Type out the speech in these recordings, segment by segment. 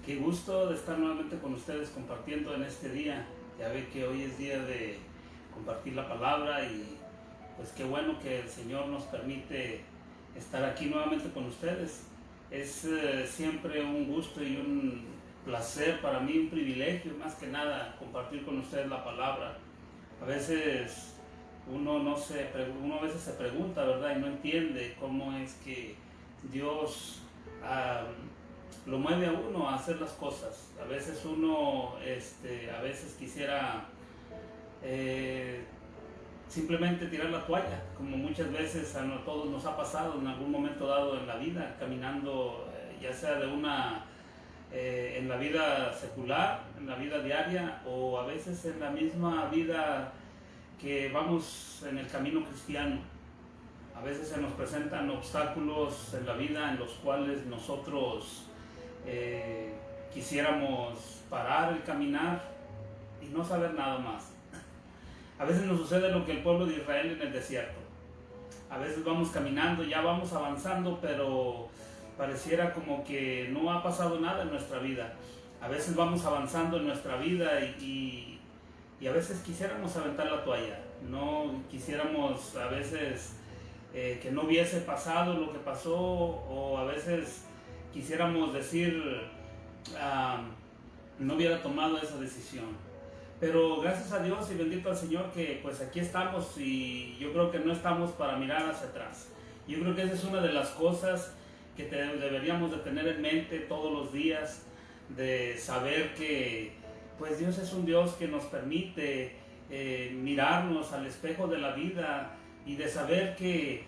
Qué gusto de estar nuevamente con ustedes compartiendo en este día. Ya ve que hoy es día de compartir la palabra y pues qué bueno que el Señor nos permite estar aquí nuevamente con ustedes. Es siempre un gusto y un placer para mí, un privilegio más que nada compartir con ustedes la palabra. A veces uno a veces se pregunta, ¿verdad? Y no entiende cómo es que Dios lo mueve a uno a hacer las cosas. A veces a veces quisiera eh, simplemente tirar la toalla, como muchas veces a todos nos ha pasado en algún momento dado en la vida, caminando, ya sea en la vida secular, en la vida diaria, o a veces en la misma vida que vamos en el camino cristiano. A veces se nos presentan obstáculos en la vida en los cuales nosotros quisiéramos parar el caminar y no saber nada más. A veces nos sucede lo que el pueblo de Israel en el desierto. A veces vamos caminando, ya vamos avanzando, pero pareciera como que no ha pasado nada en nuestra vida. A veces vamos avanzando en nuestra vida y a veces quisiéramos aventar la toalla. No quisiéramos a veces que no hubiese pasado lo que pasó, o a veces quisiéramos decir no hubiera tomado esa decisión. Pero gracias a Dios y bendito al Señor que pues aquí estamos, y yo creo que no estamos para mirar hacia atrás. Yo creo que esa es una de las cosas que deberíamos de tener en mente todos los días, de saber que pues Dios es un Dios que nos permite mirarnos al espejo de la vida, y de saber que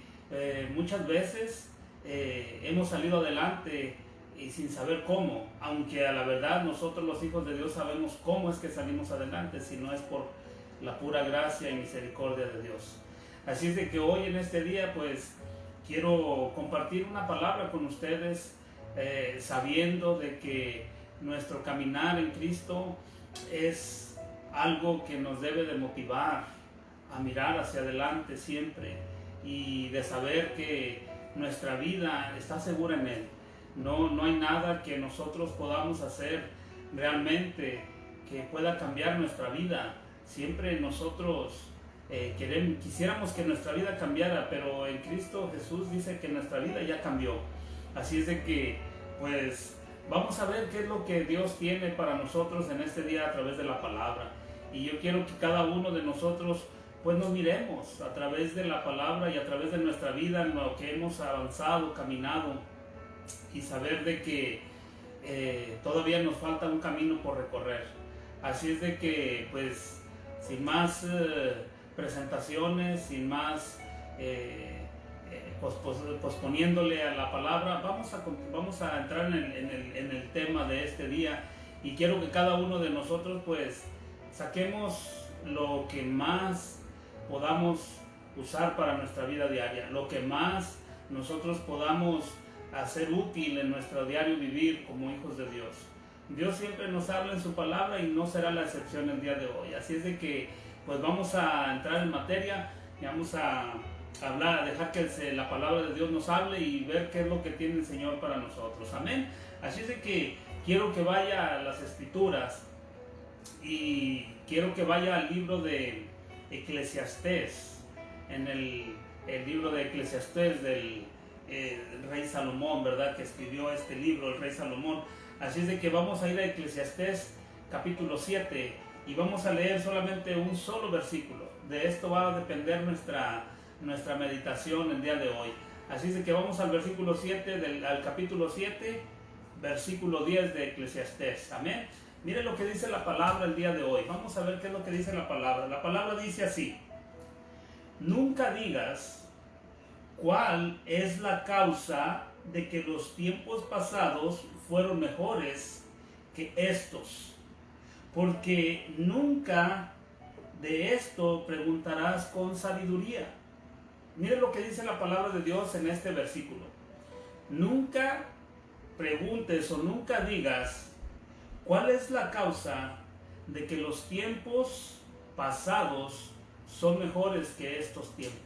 muchas veces hemos salido adelante y sin saber cómo, aunque a la verdad nosotros los hijos de Dios sabemos cómo es que salimos adelante, si no es por la pura gracia y misericordia de Dios. Así es de que hoy en este día pues quiero compartir una palabra con ustedes, sabiendo de que nuestro caminar en Cristo es algo que nos debe de motivar a mirar hacia adelante siempre, y de saber que nuestra vida está segura en Él. No hay nada que nosotros podamos hacer realmente que pueda cambiar nuestra vida. Siempre nosotros quisiéramos que nuestra vida cambiara, pero en Cristo Jesús dice que nuestra vida ya cambió. Así es de que pues vamos a ver qué es lo que Dios tiene para nosotros en este día a través de la palabra. Y yo quiero que cada uno de nosotros pues nos miremos a través de la palabra y a través de nuestra vida, en lo que hemos avanzado, caminado, y saber de que todavía nos falta un camino por recorrer. Así es de que pues sin más presentaciones, sin más posponiéndole a la palabra, vamos a entrar en el tema de este día. Y quiero que cada uno de nosotros pues saquemos lo que más podamos usar para nuestra vida diaria, lo que más nosotros podamos hacer útil en nuestro diario vivir como hijos de Dios. Dios siempre nos habla en su palabra y no será la excepción el día de hoy. Así es de que pues vamos a entrar en materia y vamos a hablar, a dejar que la palabra de Dios nos hable y ver qué es lo que tiene el Señor para nosotros. Amén. Así es de que quiero que vaya a las Escrituras y quiero que vaya al libro de Eclesiastés, en el libro de Eclesiastés del rey Salomón, ¿verdad? Que escribió este libro, el rey Salomón. Así es de que vamos a ir a Eclesiastés capítulo 7 y vamos a leer solamente un solo versículo. De esto va a depender nuestra meditación el día de hoy. Así es de que vamos al versículo 7, al capítulo 7, versículo 10 de Eclesiastés. Amén. Mire lo que dice la palabra el día de hoy. Vamos a ver qué es lo que dice la palabra. La palabra dice así: nunca digas cuál es la causa de que los tiempos pasados fueron mejores que estos, porque nunca de esto preguntarás con sabiduría. Mire lo que dice la palabra de Dios en este versículo. Nunca preguntes o nunca digas cuál es la causa de que los tiempos pasados son mejores que estos tiempos.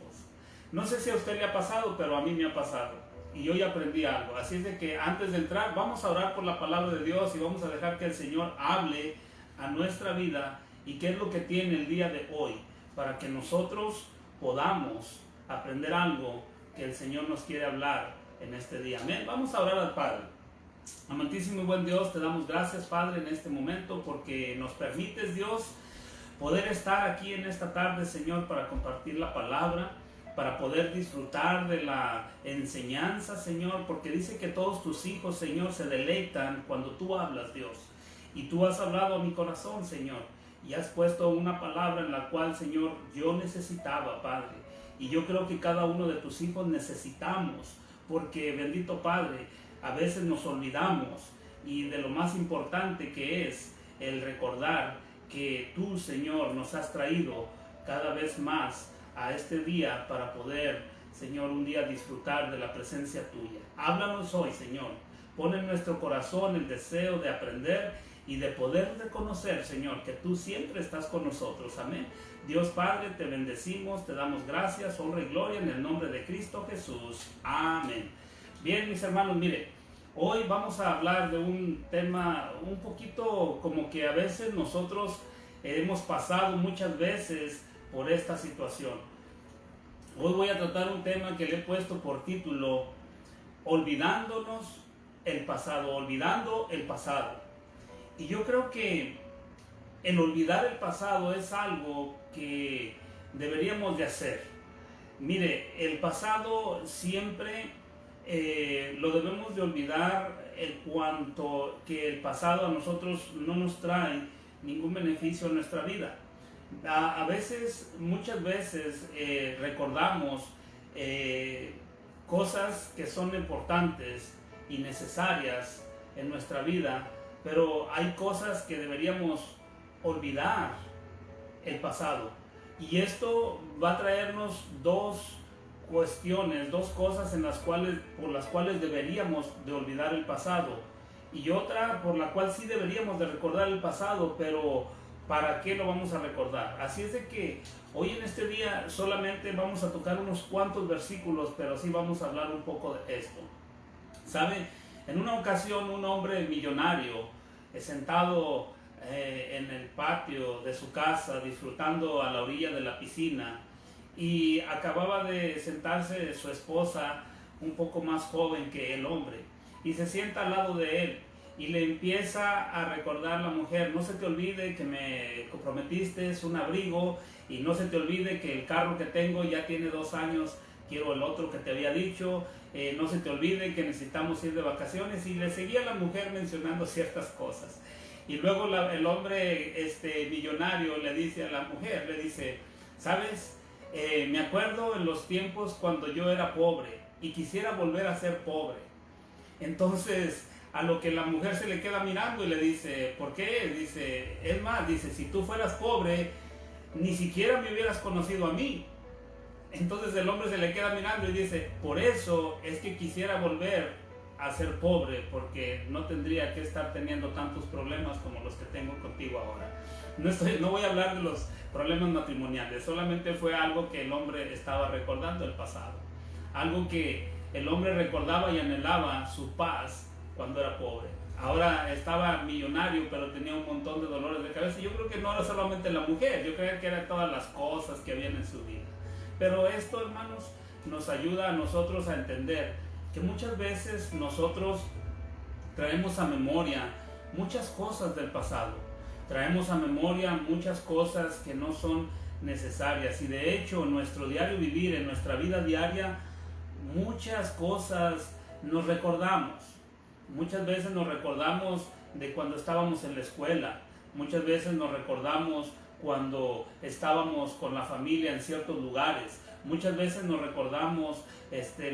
No sé si a usted le ha pasado, pero a mí me ha pasado. y hoy aprendí algo. Así es de que antes de entrar vamos a orar por la palabra de Dios y vamos a dejar que el Señor hable a nuestra vida y qué es lo que tiene el día de hoy para que nosotros podamos aprender algo que el Señor nos quiere hablar en este día. Amén. Vamos a orar al Padre. Amantísimo y buen Dios, te damos gracias, Padre, en este momento porque nos permites, Dios, poder estar aquí en esta tarde, Señor, para compartir la palabra, para poder disfrutar de la enseñanza, Señor, porque dice que todos tus hijos, Señor, se deleitan cuando tú hablas, Dios. Y tú has hablado a mi corazón, Señor, y has puesto una palabra en la cual, Señor, yo necesitaba, Padre. Y yo creo que cada uno de tus hijos necesitamos, porque, bendito Padre, a veces nos olvidamos y de lo más importante que es el recordar que tú, Señor, nos has traído cada vez más a este día para poder, Señor, un día disfrutar de la presencia tuya. Háblanos hoy, Señor. Pon en nuestro corazón el deseo de aprender y de poder reconocer, Señor, que tú siempre estás con nosotros. Amén. Dios Padre, te bendecimos, te damos gracias, honra y gloria en el nombre de Cristo Jesús. Amén. Bien, mis hermanos, mire, hoy vamos a hablar de un tema un poquito como que a veces nosotros hemos pasado muchas veces por esta situación. Hoy voy a tratar un tema que le he puesto por título Olvidándonos el pasado, olvidando el pasado. Y yo creo que el olvidar el pasado es algo que deberíamos de hacer. Mire, el pasado siempre lo debemos de olvidar en cuanto que el pasado a nosotros no nos trae ningún beneficio en nuestra vida. A veces, muchas veces recordamos cosas que son importantes y necesarias en nuestra vida, pero hay cosas que deberíamos olvidar el pasado. Y esto va a traernos dos cuestiones, dos cosas por las cuales deberíamos de olvidar el pasado, y otra por la cual sí deberíamos de recordar el pasado, pero ¿para qué lo vamos a recordar? Así es de que hoy en este día solamente vamos a tocar unos cuantos versículos, pero sí vamos a hablar un poco de esto. ¿Sabe? En una ocasión un hombre millonario sentado en el patio de su casa disfrutando a la orilla de la piscina, y acababa de sentarse su esposa, un poco más joven que el hombre, y se sienta al lado de él y le empieza a recordar la mujer: no se te olvide que me comprometiste un abrigo, y no se te olvide que el carro que tengo ya tiene 2 años, quiero el otro que te había dicho, no se te olvide que necesitamos ir de vacaciones. Y le seguía la mujer mencionando ciertas cosas, y luego el hombre millonario le dice a la mujer, le dice: ¿sabes? Me acuerdo en los tiempos cuando yo era pobre y quisiera volver a ser pobre. Entonces, a lo que la mujer se le queda mirando y le dice: ¿por qué? Dice: es más, dice, si tú fueras pobre, ni siquiera me hubieras conocido a mí. Entonces el hombre se le queda mirando y dice: por eso es que quisiera volver a ser pobre, porque no tendría que estar teniendo tantos problemas como los que tengo contigo ahora. No voy a hablar de los problemas matrimoniales, solamente fue algo que el hombre estaba recordando el pasado, algo que el hombre recordaba y anhelaba su paz cuando era pobre. Ahora estaba millonario, pero tenía un montón de dolores de cabeza. Yo creo que no era solamente la mujer, yo creo que eran todas las cosas que habían en su vida. Pero esto, hermanos, nos ayuda a nosotros a entender que muchas veces nosotros traemos a memoria muchas cosas del pasado. Traemos a memoria muchas cosas que no son necesarias, y de hecho en nuestro diario vivir, en nuestra vida diaria, muchas cosas nos recordamos. Muchas veces nos recordamos de cuando estábamos en la escuela, muchas veces nos recordamos cuando estábamos con la familia en ciertos lugares, muchas veces nos recordamos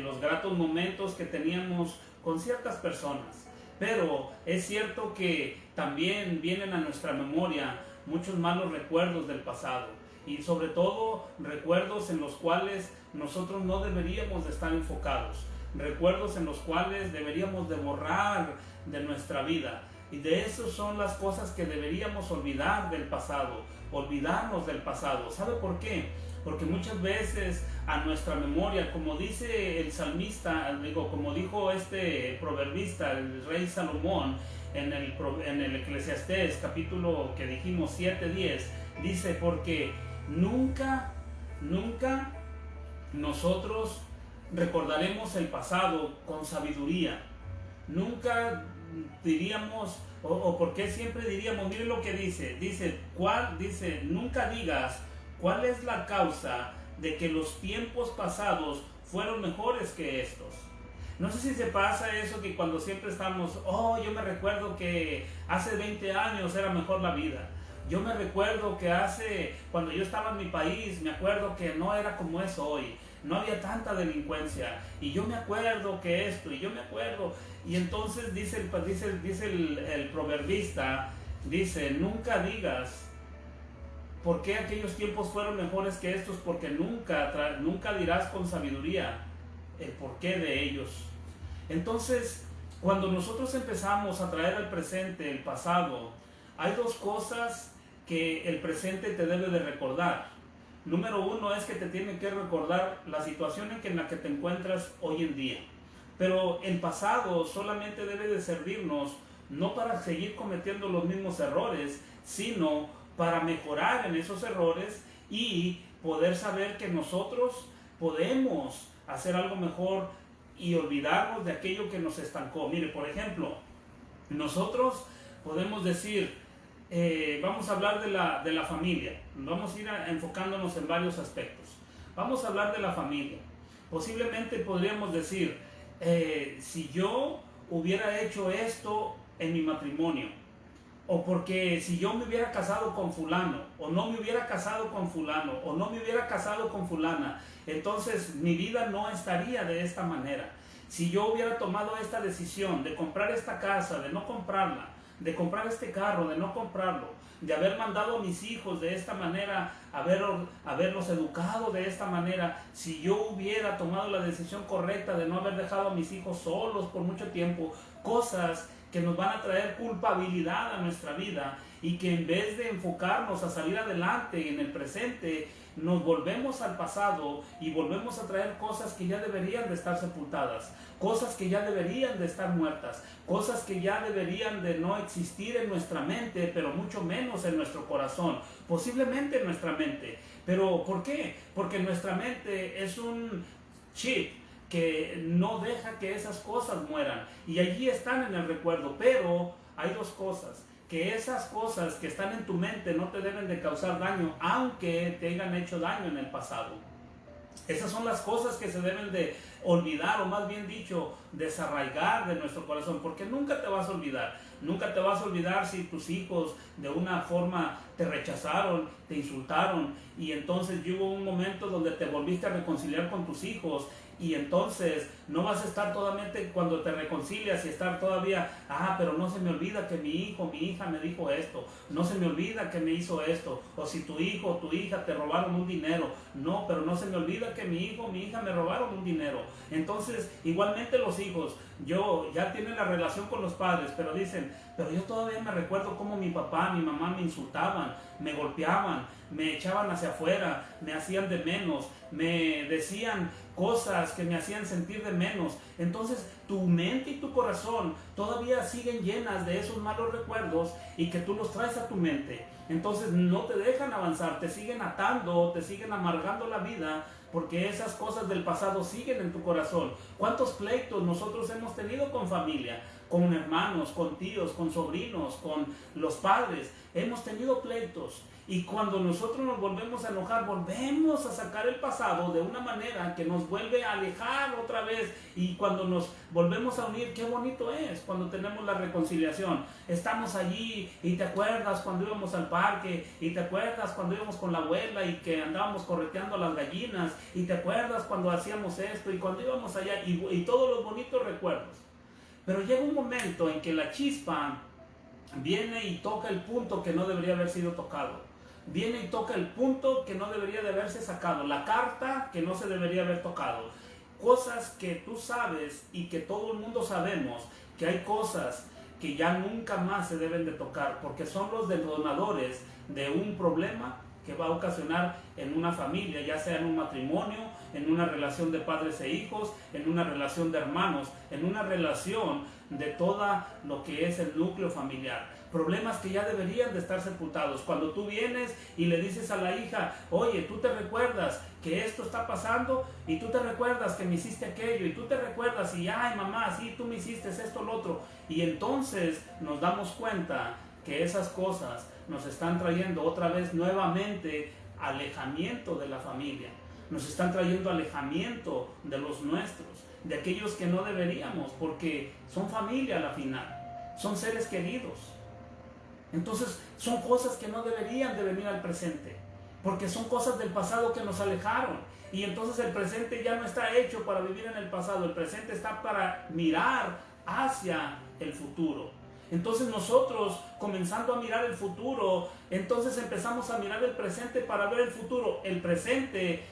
los gratos momentos que teníamos con ciertas personas. Pero es cierto que también vienen a nuestra memoria muchos malos recuerdos del pasado, y sobre todo recuerdos en los cuales nosotros no deberíamos de estar enfocados, recuerdos en los cuales deberíamos de borrar de nuestra vida, Y de eso son las cosas que deberíamos olvidar del pasado, olvidarnos del pasado. ¿Sabe por qué? Porque muchas veces a nuestra memoria, como dice el salmista, como dijo este proverbista, el rey Salomón, en el Eclesiastés, capítulo que dijimos 7:10, dice, porque nunca nosotros recordaremos el pasado con sabiduría. Nunca diríamos, o porque siempre diríamos, mire lo que dice, nunca digas cuál es la causa de que los tiempos pasados fueron mejores que estos. No sé si se pasa eso, que cuando siempre estamos, yo me recuerdo que hace 20 años era mejor la vida. Yo me recuerdo que cuando yo estaba en mi país, me acuerdo que no era como es hoy. No había tanta delincuencia. Y yo me acuerdo que esto, y yo me acuerdo. Y entonces dice el proverbista, dice, nunca digas por qué aquellos tiempos fueron mejores que estos, porque nunca dirás con sabiduría el porqué de ellos. Entonces, cuando nosotros empezamos a traer al presente el pasado, hay dos cosas que el presente te debe de recordar. Número uno es que te tiene que recordar la situación en la que te encuentras hoy en día. Pero el pasado solamente debe de servirnos no para seguir cometiendo los mismos errores, sino para mejorar en esos errores y poder saber que nosotros podemos hacer algo mejor y olvidarnos de aquello que nos estancó. Mire, por ejemplo, nosotros podemos decir, vamos a hablar de la familia. Vamos a ir enfocándonos en varios aspectos. Vamos a hablar de la familia. Posiblemente podríamos decir, si yo hubiera hecho esto en mi matrimonio, o porque si yo me hubiera casado con fulano, o no me hubiera casado con fulano, o no me hubiera casado con fulana, entonces mi vida no estaría de esta manera. Si yo hubiera tomado esta decisión de comprar esta casa, de no comprarla, de comprar este carro, de no comprarlo, de haber mandado a mis hijos de esta manera, haberlos educado de esta manera, si yo hubiera tomado la decisión correcta de no haber dejado a mis hijos solos por mucho tiempo, cosas que nos van a traer culpabilidad a nuestra vida y que en vez de enfocarnos a salir adelante en el presente, nos volvemos al pasado y volvemos a traer cosas que ya deberían de estar sepultadas, cosas que ya deberían de estar muertas, cosas que ya deberían de no existir en nuestra mente, pero mucho menos en nuestro corazón, posiblemente en nuestra mente. ¿Pero por qué? Porque nuestra mente es un chip que no deja que esas cosas mueran y allí están en el recuerdo, pero hay dos cosas. Que esas cosas que están en tu mente no te deben de causar daño, aunque te hayan hecho daño en el pasado. Esas son las cosas que se deben de olvidar, o más bien dicho, desarraigar de nuestro corazón, porque nunca te vas a olvidar. Nunca te vas a olvidar si tus hijos de una forma te rechazaron, te insultaron, y entonces hubo un momento donde te volviste a reconciliar con tus hijos. Y entonces no vas a estar totalmente cuando te reconcilias y estar todavía, pero no se me olvida que mi hijo, mi hija me dijo esto, no se me olvida que me hizo esto, o si tu hijo o tu hija te robaron un dinero, no, pero no se me olvida que mi hijo o mi hija me robaron un dinero. Entonces, igualmente los hijos, ya tienen la relación con los padres, pero dicen, pero yo todavía me recuerdo cómo mi papá, mi mamá me insultaban, me golpeaban, me echaban hacia afuera, me hacían de menos, me decían cosas que me hacían sentir de menos. Entonces tu mente y tu corazón todavía siguen llenas de esos malos recuerdos y que tú los traes a tu mente. Entonces no te dejan avanzar, te siguen atando, te siguen amargando la vida, porque esas cosas del pasado siguen en tu corazón. ¿Cuántos pleitos nosotros hemos tenido con familia, con hermanos, con tíos, con sobrinos, con los padres? Hemos tenido pleitos. Y cuando nosotros nos volvemos a enojar, volvemos a sacar el pasado de una manera que nos vuelve a alejar otra vez. Y cuando nos volvemos a unir, qué bonito es cuando tenemos la reconciliación. Estamos allí y te acuerdas cuando íbamos al parque, y te acuerdas cuando íbamos con la abuela y que andábamos correteando a las gallinas, y te acuerdas cuando hacíamos esto y cuando íbamos allá, y todos los bonitos recuerdos. Pero llega un momento en que la chispa viene y toca el punto que no debería haber sido tocado. Viene y toca el punto que no debería de haberse sacado, la carta que no se debería haber tocado. Cosas que tú sabes y que todo el mundo sabemos, que hay cosas que ya nunca más se deben de tocar, porque son los detonadores de un problema que va a ocasionar en una familia, ya sea en un matrimonio, en una relación de padres e hijos, en una relación de hermanos, en una relación de todo lo que es el núcleo familiar. Problemas que ya deberían de estar sepultados. Cuando tú vienes y le dices a la hija, oye, tú te recuerdas que esto está pasando, y tú te recuerdas que me hiciste aquello, y tú te recuerdas, y ay mamá, sí, tú me hiciste esto, lo otro, y entonces nos damos cuenta que esas cosas nos están trayendo otra vez nuevamente alejamiento de la familia, nos están trayendo alejamiento de los nuestros, de aquellos que no deberíamos, porque son familia a la final, son seres queridos. Entonces son cosas que no deberían de venir al presente, porque son cosas del pasado que nos alejaron, y entonces el presente ya no está hecho para vivir en el pasado, el presente está para mirar hacia el futuro. Entonces nosotros, comenzando a mirar el futuro, entonces empezamos a mirar el presente para ver el futuro. El presente,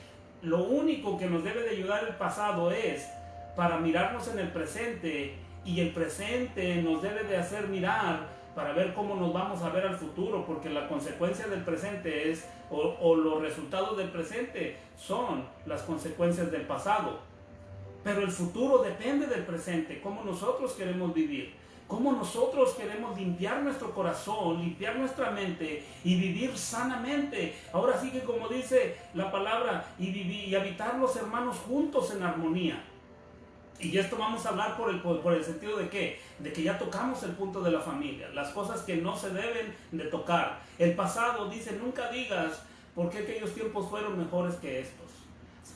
lo único que nos debe de ayudar el pasado es para mirarnos en el presente, y el presente nos debe de hacer mirar para ver cómo nos vamos a ver al futuro, porque la consecuencia del presente es, o los resultados del presente son las consecuencias del pasado. Pero el futuro depende del presente, cómo nosotros queremos vivir, cómo nosotros queremos limpiar nuestro corazón, limpiar nuestra mente y vivir sanamente. Ahora sí que, como dice la palabra, y habitar los hermanos juntos en armonía. Y esto vamos a hablar por el sentido de ¿qué? De que ya tocamos el punto de la familia, las cosas que no se deben de tocar. El pasado dice, nunca digas por qué aquellos tiempos fueron mejores que estos.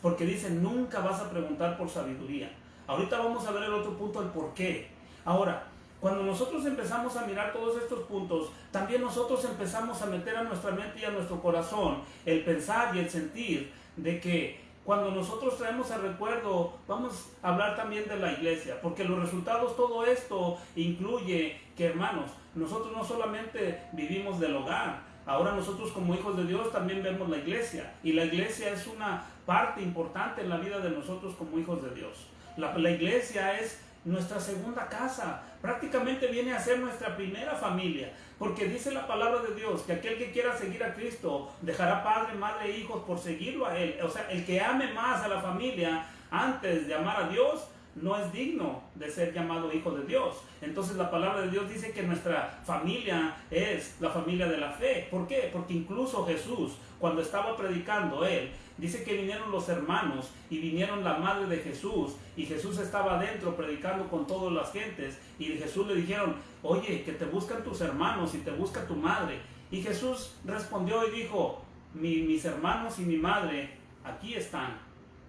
Porque dice, nunca vas a preguntar por sabiduría. Ahorita vamos a ver el otro punto, el por qué. Ahora, cuando nosotros empezamos a mirar todos estos puntos, también nosotros empezamos a meter a nuestra mente y a nuestro corazón el pensar y el sentir de que cuando nosotros traemos el recuerdo, vamos a hablar también de la iglesia, porque los resultados, todo esto incluye que, hermanos, nosotros no solamente vivimos del hogar, ahora nosotros como hijos de Dios también vemos la iglesia, y la iglesia es una parte importante en la vida de nosotros como hijos de Dios. La iglesia es nuestra segunda casa, prácticamente viene a ser nuestra primera familia, porque dice la palabra de Dios que aquel que quiera seguir a Cristo dejará padre, madre e hijos por seguirlo a Él. O sea, el que ame más a la familia antes de amar a Dios no es digno de ser llamado hijo de Dios. Entonces la palabra de Dios dice que nuestra familia es la familia de la fe. ¿Por qué? Porque incluso Jesús, cuando estaba predicando Él, dice que vinieron los hermanos y vinieron la madre de Jesús, y Jesús estaba adentro predicando con todas las gentes, y Jesús le dijeron, oye, que te buscan tus hermanos y te busca tu madre. Y Jesús respondió y dijo, mis hermanos y mi madre aquí están,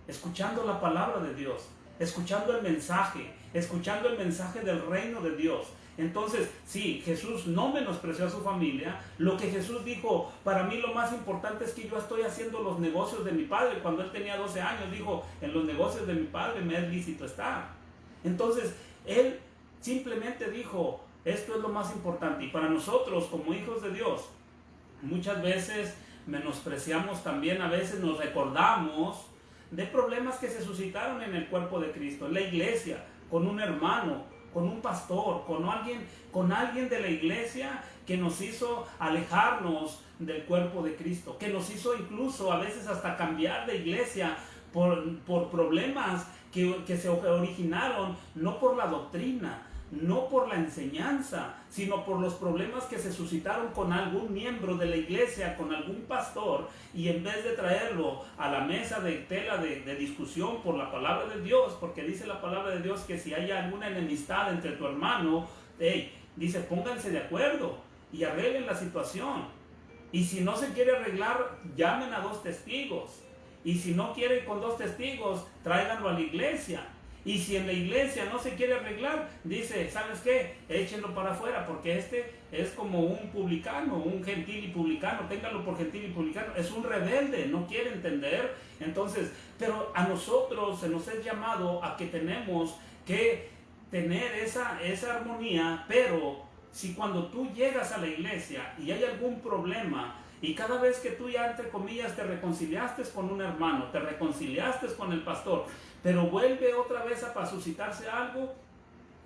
escuchando la palabra de Dios, escuchando el mensaje del reino de Dios. Entonces, sí, Jesús no menospreció a su familia. Lo que Jesús dijo, para mí lo más importante es que yo estoy haciendo los negocios de mi padre. Cuando él tenía 12 años, dijo, en los negocios de mi padre me es lícito estar. Entonces, él simplemente dijo, esto es lo más importante. Y para nosotros, como hijos de Dios, muchas veces menospreciamos también, a veces nos recordamos de problemas que se suscitaron en el cuerpo de Cristo, en la iglesia, con un hermano, con un pastor, con alguien de la iglesia que nos hizo alejarnos del cuerpo de Cristo, que nos hizo incluso a veces hasta cambiar de iglesia por problemas que se originaron no por la doctrina, no por la enseñanza, sino por los problemas que se suscitaron con algún miembro de la iglesia, con algún pastor, y en vez de traerlo a la mesa de tela de discusión por la palabra de Dios, porque dice la palabra de Dios que si hay alguna enemistad entre tu hermano, dice, pónganse de acuerdo y arreglen la situación, y si no se quiere arreglar, llamen a 2 testigos, y si no quieren con 2 testigos, tráiganlo a la iglesia. Y si en la iglesia no se quiere arreglar, dice, ¿sabes qué? Échenlo para afuera, porque este es como un publicano, un gentil y publicano, ténganlo por gentil y publicano, es un rebelde, no quiere entender. Entonces, pero a nosotros se nos es llamado a que tenemos que tener esa armonía, pero si cuando tú llegas a la iglesia y hay algún problema, y cada vez que tú ya, entre comillas, te reconciliaste con un hermano, te reconciliaste con el pastor, pero vuelve otra vez a suscitarse algo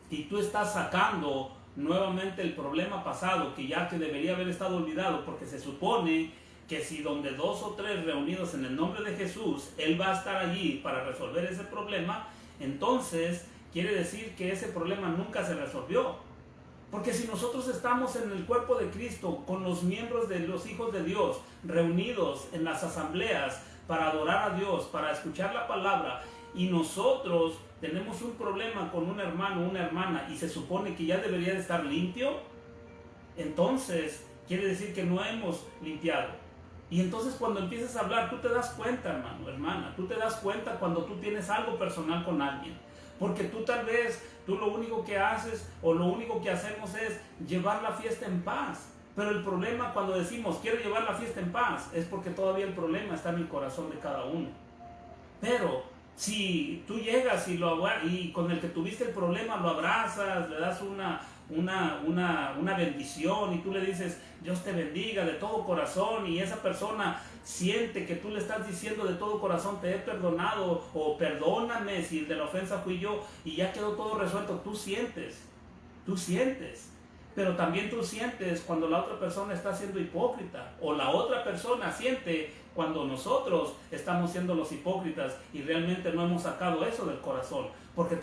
y tú estás sacando nuevamente el problema pasado, que debería haber estado olvidado, porque se supone que si donde 2 o 3 reunidos en el nombre de Jesús, Él va a estar allí para resolver ese problema, entonces quiere decir que ese problema nunca se resolvió. Porque si nosotros estamos en el cuerpo de Cristo, con los miembros de los hijos de Dios, reunidos en las asambleas para adorar a Dios, para escuchar la palabra, y nosotros tenemos un problema con un hermano o una hermana, y se supone que ya debería de estar limpio, entonces quiere decir que no hemos limpiado. Y entonces cuando empiezas a hablar, tú te das cuenta, hermano, hermana, tú te das cuenta cuando tú tienes algo personal con alguien. Porque tú lo único que haces o lo único que hacemos es llevar la fiesta en paz. Pero el problema cuando decimos quiero llevar la fiesta en paz es porque todavía el problema está en el corazón de cada uno. Pero si tú llegas y con el que tuviste el problema lo abrazas, le das una bendición y tú le dices Dios te bendiga de todo corazón, y esa persona siente que tú le estás diciendo de todo corazón te he perdonado, o perdóname si de la ofensa fui yo, y ya quedó todo resuelto, tú sientes, pero también tú sientes cuando la otra persona está siendo hipócrita, o la otra persona siente cuando nosotros estamos siendo los hipócritas y realmente no hemos sacado eso del corazón, porque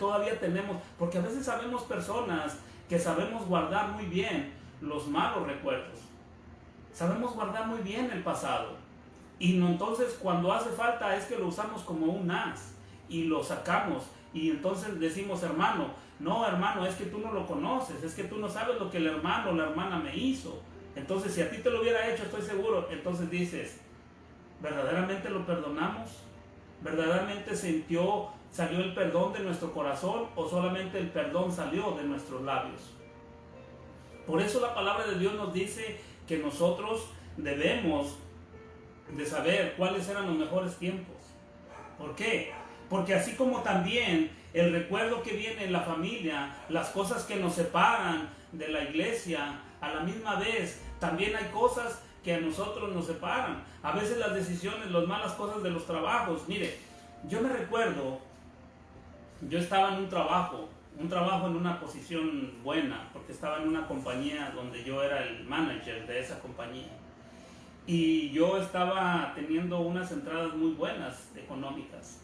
porque a veces sabemos personas que sabemos guardar muy bien los malos recuerdos, sabemos guardar muy bien el pasado, y entonces cuando hace falta es que lo usamos como un as y lo sacamos, y entonces decimos no hermano, es que tú no lo conoces, es que tú no sabes lo que el hermano o la hermana me hizo. Entonces si a ti te lo hubiera hecho, estoy seguro, entonces dices, ¿verdaderamente lo perdonamos? ¿Verdaderamente salió el perdón de nuestro corazón, o solamente el perdón salió de nuestros labios? Por eso la palabra de Dios nos dice que nosotros debemos de saber cuáles eran los mejores tiempos. ¿Por qué? Porque así como también el recuerdo que viene en la familia, las cosas que nos separan de la iglesia, a la misma vez también hay cosas que a nosotros nos separan. A veces las decisiones, las malas cosas de los trabajos. Mire, yo me recuerdo, yo estaba en un trabajo en una posición buena, porque estaba en una compañía donde yo era el manager de esa compañía. Y yo estaba teniendo unas entradas muy buenas económicas.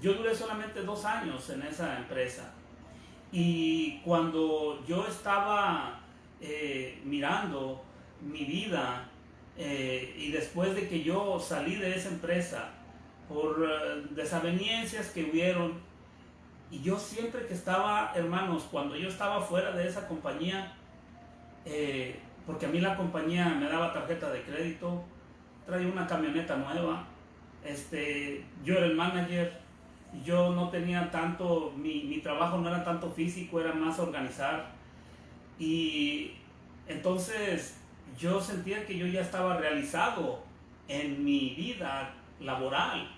Yo duré solamente 2 años en esa empresa. Y cuando yo estaba mirando mi vida, y después de que yo salí de esa empresa por desavenencias que hubieron, y yo siempre que estaba, hermanos, cuando yo estaba fuera de esa compañía, porque a mí la compañía me daba tarjeta de crédito, traía una camioneta nueva, yo era el manager, yo no tenía tanto, mi trabajo no era tanto físico, era más organizar, y entonces yo sentía que yo ya estaba realizado en mi vida laboral,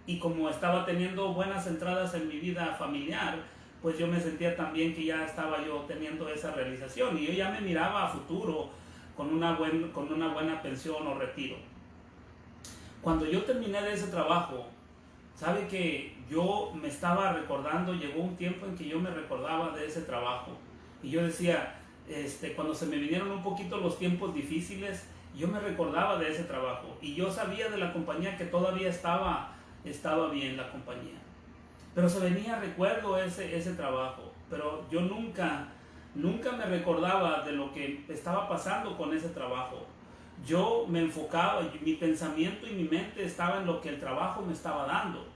y como estaba teniendo buenas entradas en mi vida familiar, pues yo me sentía también que ya estaba yo teniendo esa realización, y yo ya me miraba a futuro con una buena pensión o retiro. Cuando yo terminé de ese trabajo, sabe que yo me estaba recordando, llegó un tiempo en que yo me recordaba de ese trabajo, y yo decía, cuando se me vinieron un poquito los tiempos difíciles, yo me recordaba de ese trabajo, y yo sabía de la compañía que todavía estaba bien la compañía, pero se venía recuerdo ese trabajo, pero yo nunca me recordaba de lo que estaba pasando con ese trabajo. Yo me enfocaba, mi pensamiento y mi mente estaba en lo que el trabajo me estaba dando,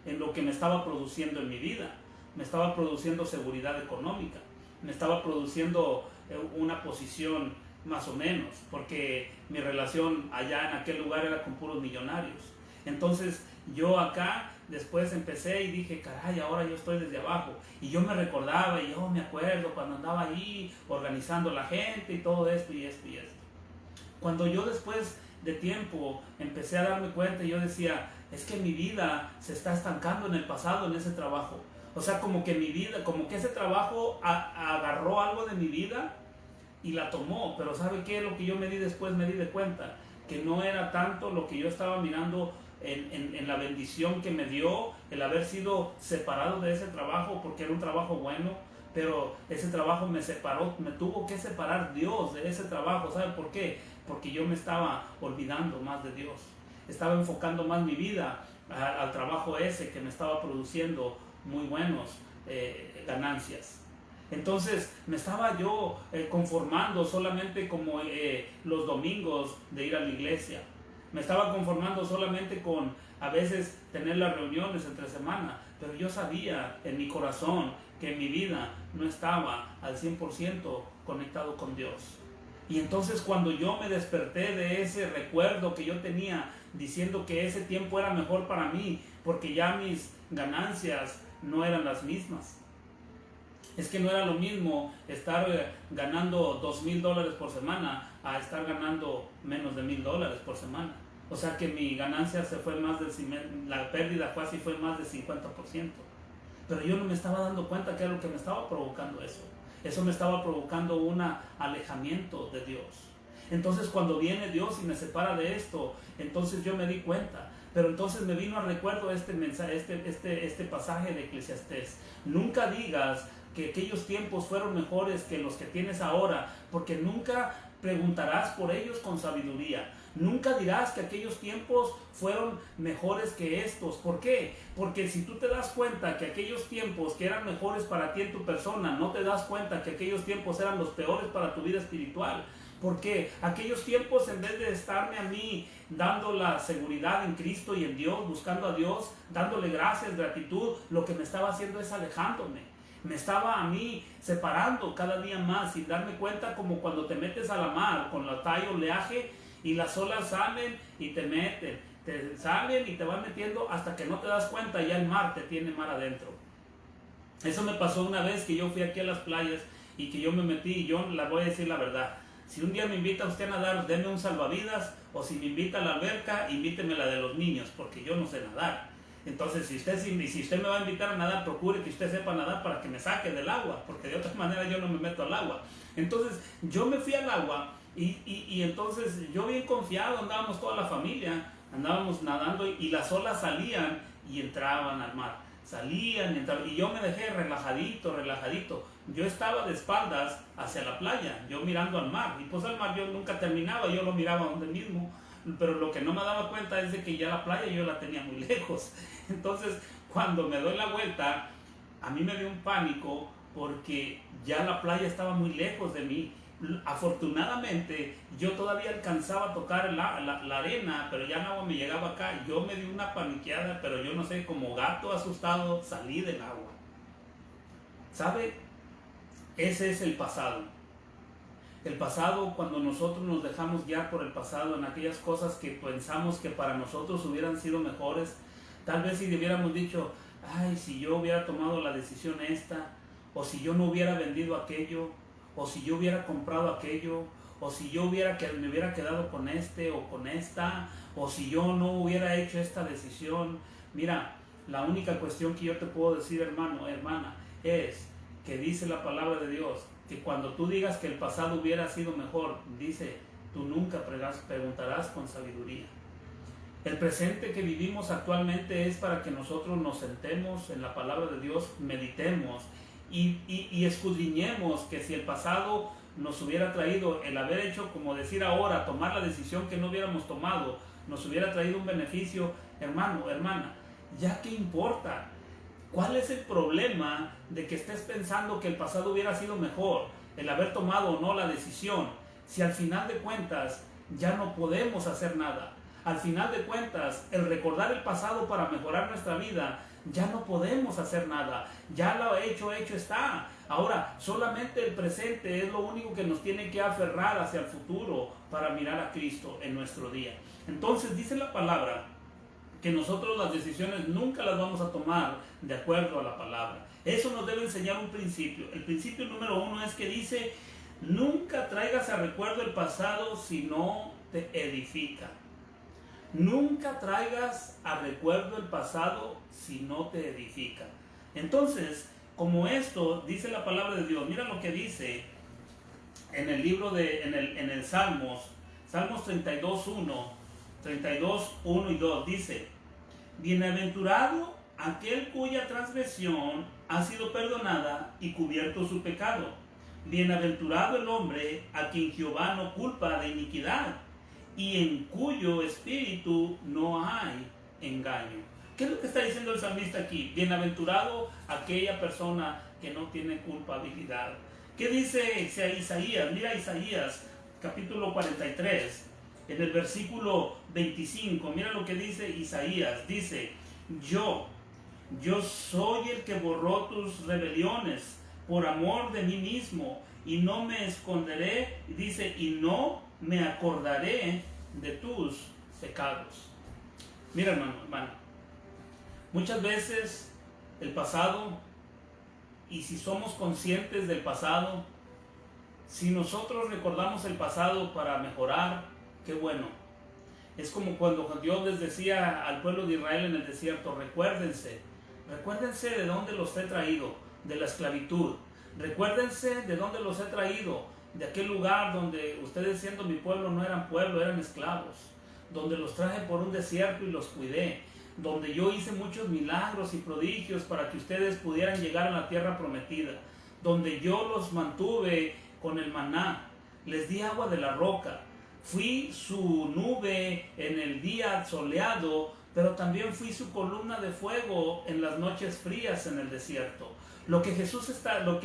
en lo que me estaba produciendo en mi vida. Me estaba produciendo seguridad económica, me estaba produciendo una posición más o menos, porque mi relación allá en aquel lugar era con puros millonarios. Entonces yo acá después empecé y dije, caray, ahora yo estoy desde abajo. Y yo me recordaba, y yo me acuerdo cuando andaba ahí organizando la gente y todo esto y esto y esto. Cuando yo después de tiempo empecé a darme cuenta, yo decía, es que mi vida se está estancando en el pasado, en ese trabajo. O sea, como que mi vida, como que ese trabajo agarró algo de mi vida y la tomó. Pero ¿sabe qué? Lo que yo me di después, me di de cuenta que no era tanto lo que yo estaba mirando en la bendición que me dio el haber sido separado de ese trabajo, porque era un trabajo bueno, pero ese trabajo me separó, me tuvo que separar Dios de ese trabajo. ¿Sabe por qué? Porque yo me estaba olvidando más de Dios, estaba enfocando más mi vida al trabajo ese que me estaba produciendo muy buenos ganancias. Entonces me estaba yo conformando solamente como los domingos de ir a la iglesia. Me estaba conformando solamente con a veces tener las reuniones entre semana, pero yo sabía en mi corazón que mi vida no estaba al 100% conectado con Dios. Y entonces cuando yo me desperté de ese recuerdo que yo tenía diciendo que ese tiempo era mejor para mí, porque ya mis ganancias no eran las mismas. Es que no era lo mismo estar ganando $2,000 por semana a estar ganando menos de $1,000 por semana. O sea que mi ganancia se fue más la pérdida casi fue más del 50%. Pero yo no me estaba dando cuenta que era lo que me estaba provocando eso. Eso me estaba provocando un alejamiento de Dios. Entonces cuando viene Dios y me separa de esto, entonces yo me di cuenta. Pero entonces me vino a recuerdo este mensaje, este pasaje de Eclesiastés. Nunca digas que aquellos tiempos fueron mejores que los que tienes ahora, porque nunca preguntarás por ellos con sabiduría. Nunca dirás que aquellos tiempos fueron mejores que estos. ¿Por qué? Porque si tú te das cuenta que aquellos tiempos que eran mejores para ti en tu persona, no te das cuenta que aquellos tiempos eran los peores para tu vida espiritual. Porque aquellos tiempos, en vez de estarme a mí dando la seguridad en Cristo y en Dios, buscando a Dios, dándole gracias, gratitud, lo que me estaba haciendo es alejándome. Me estaba a mí separando cada día más sin darme cuenta, como cuando te metes a la mar con la talla oleaje y las olas salen y te meten, te salen y te van metiendo hasta que no te das cuenta, ya el mar te tiene mar adentro. Eso me pasó una vez que yo fui aquí a las playas y que yo me metí, y yo le voy a decir la verdad. Si un día me invita usted a nadar, deme un salvavidas, o si me invita a la alberca, invíteme la de los niños, porque yo no sé nadar. Entonces, si usted me va a invitar a nadar, procure que usted sepa nadar para que me saque del agua, porque de otra manera yo no me meto al agua. Entonces, yo me fui al agua y entonces yo bien confiado, andábamos toda la familia, andábamos nadando y las olas salían y entraban al mar. Salían, entraban, y yo me dejé relajadito. Yo estaba de espaldas hacia la playa, yo mirando al mar, y pues al mar yo nunca terminaba, yo lo miraba donde mismo, pero lo que no me daba cuenta es de que ya la playa yo la tenía muy lejos. Entonces cuando me doy la vuelta, a mí me dio un pánico porque ya la playa estaba muy lejos de mí. Afortunadamente yo todavía alcanzaba a tocar la arena, pero ya el agua me llegaba acá. Yo me di una paniqueada, pero yo no sé, como gato asustado salí del agua. ¿Sabe? Ese es el pasado. El pasado, cuando nosotros nos dejamos guiar por el pasado en aquellas cosas que pensamos que para nosotros hubieran sido mejores, tal vez si le hubiéramos dicho, ay, si yo hubiera tomado la decisión esta, o si yo no hubiera vendido aquello, o si yo hubiera comprado aquello, o si yo me hubiera quedado con este o con esta, o si yo no hubiera hecho esta decisión. Mira, la única cuestión que yo te puedo decir, hermano, hermana, es que dice la palabra de Dios, que cuando tú digas que el pasado hubiera sido mejor, dice, tú nunca preguntarás con sabiduría. El presente que vivimos actualmente es para que nosotros nos sentemos en la palabra de Dios, meditemos y escudriñemos que si el pasado nos hubiera traído el haber hecho, como decir ahora, tomar la decisión que no hubiéramos tomado, nos hubiera traído un beneficio, hermano, hermana, ¿ya qué importa? ¿Cuál es el problema de que estés pensando que el pasado hubiera sido mejor, el haber tomado o no la decisión, si al final de cuentas ya no podemos hacer nada? Al final de cuentas, el recordar el pasado para mejorar nuestra vida, ya no podemos hacer nada. Ya lo hecho está. Ahora, solamente el presente es lo único que nos tiene que aferrar hacia el futuro para mirar a Cristo en nuestro día. Entonces, dice la palabra que nosotros las decisiones nunca las vamos a tomar de acuerdo a la palabra. Eso nos debe enseñar un principio. El principio número 1 es que dice, nunca traigas a recuerdo el pasado si no te edifica. Nunca traigas a recuerdo el pasado si no te edifica. Entonces, como esto dice la palabra de Dios, mira lo que dice en el libro en el Salmos 32, 1 y 2, dice, bienaventurado aquel cuya transgresión ha sido perdonada y cubierto su pecado. Bienaventurado el hombre a quien Jehová no culpa de iniquidad y en cuyo espíritu no hay engaño. ¿Qué es lo que está diciendo el salmista aquí? Bienaventurado aquella persona que no tiene culpabilidad. ¿Qué dice Isaías? Mira Isaías, capítulo 43, en el versículo 25. Mira lo que dice Isaías. Dice, yo soy el que borró tus rebeliones por amor de mí mismo, y no me esconderé, dice, y no me acordaré de tus pecados. Mira, hermano, muchas veces el pasado, y si somos conscientes del pasado, si nosotros recordamos el pasado para mejorar, qué bueno. Es como cuando Dios les decía al pueblo de Israel en el desierto, recuérdense de dónde los he traído, de la esclavitud. Recuérdense de dónde los he traído, de aquel lugar donde ustedes siendo mi pueblo no eran pueblo, eran esclavos, donde los traje por un desierto y los cuidé, donde yo hice muchos milagros y prodigios para que ustedes pudieran llegar a la tierra prometida, donde yo los mantuve con el maná, les di agua de la roca, fui su nube en el día soleado, pero también fui su columna de fuego en las noches frías en el desierto. Lo que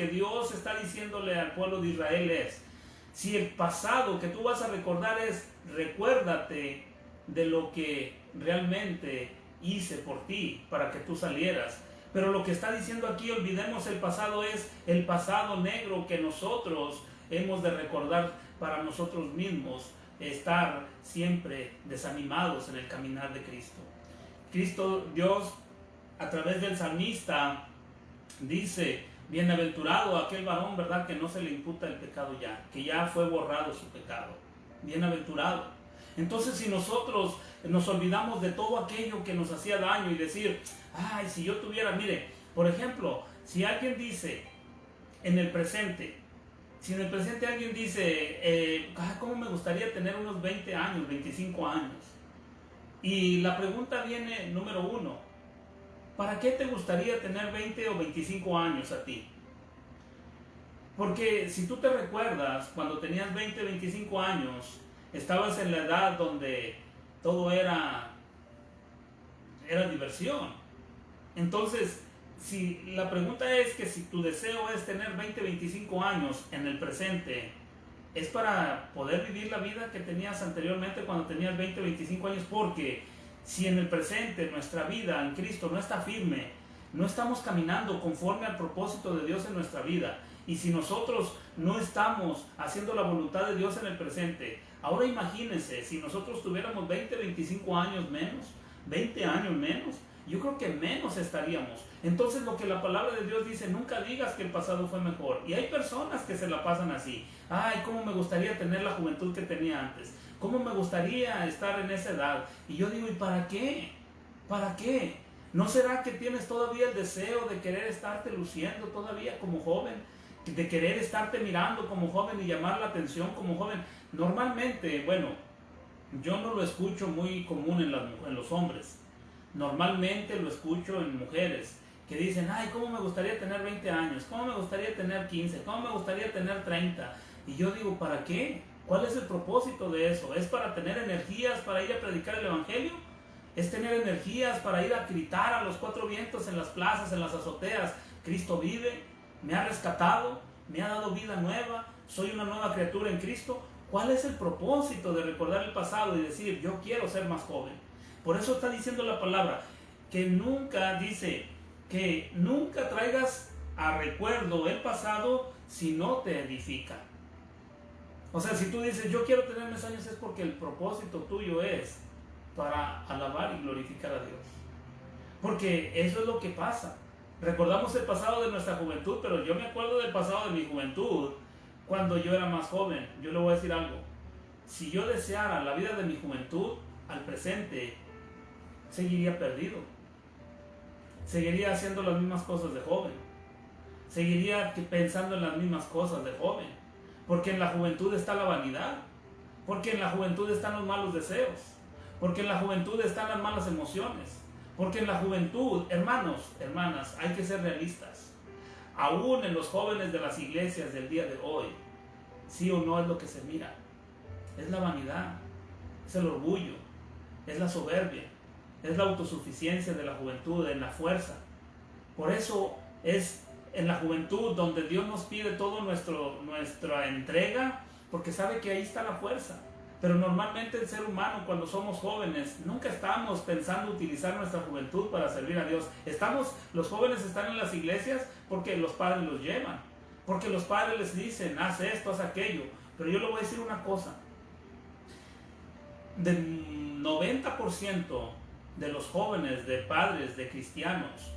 Dios está diciéndole al pueblo de Israel es, si el pasado que tú vas a recordar es, recuérdate de lo que realmente hice por ti para que tú salieras. Pero lo que está diciendo aquí, olvidemos el pasado, es el pasado negro que nosotros hemos de recordar para nosotros mismos, estar siempre desanimados en el caminar de Cristo. Dios, a través del salmista, dice, bienaventurado aquel varón, ¿verdad?, que no se le imputa el pecado ya, que ya fue borrado su pecado. Bienaventurado. Entonces, si nosotros nos olvidamos de todo aquello que nos hacía daño y decir, ay, si yo tuviera, mire, por ejemplo, si alguien dice en el presente, alguien dice, ¿cómo me gustaría tener unos 20 años, 25 años? Y la pregunta viene, número uno, ¿para qué te gustaría tener 20 o 25 años a ti? Porque si tú te recuerdas, cuando tenías 20, 25 años, estabas en la edad donde todo era diversión. Entonces, si la pregunta es que si tu deseo es tener 20, 25 años en el presente, es para poder vivir la vida que tenías anteriormente cuando tenías 20, 25 años, porque si en el presente nuestra vida en Cristo no está firme, no estamos caminando conforme al propósito de Dios en nuestra vida, y si nosotros no estamos haciendo la voluntad de Dios en el presente, ahora imagínense, si nosotros tuviéramos 20, 25 años menos, 20 años menos, yo creo que menos estaríamos. Entonces lo que la palabra de Dios dice, nunca digas que el pasado fue mejor. Y hay personas que se la pasan así. Ay, cómo me gustaría tener la juventud que tenía antes. Cómo me gustaría estar en esa edad. Y yo digo, ¿y para qué? ¿Para qué? ¿No será que tienes todavía el deseo de querer estarte luciendo todavía como joven? De querer estarte mirando como joven y llamar la atención como joven. Normalmente, bueno, yo no lo escucho muy común en los hombres. Normalmente lo escucho en mujeres que dicen, ay, cómo me gustaría tener 20 años, cómo me gustaría tener 15, cómo me gustaría tener 30. Y yo digo, ¿para qué? ¿Cuál es el propósito de eso? ¿Es para tener energías para ir a predicar el evangelio? ¿Es tener energías para ir a gritar a los cuatro vientos en las plazas, en las azoteas? Cristo vive, me ha rescatado, me ha dado vida nueva, soy una nueva criatura en Cristo. ¿Cuál es el propósito de recordar el pasado y decir, yo quiero ser más joven? Por eso está diciendo la palabra, que nunca traigas a recuerdo el pasado si no te edifica. O sea, si tú dices, yo quiero tener mis años, es porque el propósito tuyo es para alabar y glorificar a Dios. Porque eso es lo que pasa. Recordamos el pasado de nuestra juventud, pero yo me acuerdo del pasado de mi juventud cuando yo era más joven. Yo le voy a decir algo. Si yo deseara la vida de mi juventud al presente, seguiría perdido. Seguiría haciendo las mismas cosas de joven. Seguiría pensando en las mismas cosas de joven. Porque en la juventud está la vanidad. Porque en la juventud están los malos deseos. Porque en la juventud están las malas emociones. Porque en la juventud, hermanos, hermanas, hay que ser realistas. Aún en los jóvenes de las iglesias del día de hoy, sí o no es lo que se mira. Es la vanidad, es el orgullo, es la soberbia, es la autosuficiencia de la juventud, en la fuerza. Por eso es en la juventud donde Dios nos pide toda nuestra entrega, porque sabe que ahí está la fuerza. Pero normalmente el ser humano, cuando somos jóvenes, nunca estamos pensando utilizar nuestra juventud para servir a Dios. Los jóvenes están en las iglesias porque los padres los llevan, porque los padres les dicen, haz esto, haz aquello. Pero yo le voy a decir una cosa: del 90% de los jóvenes, de padres, de cristianos,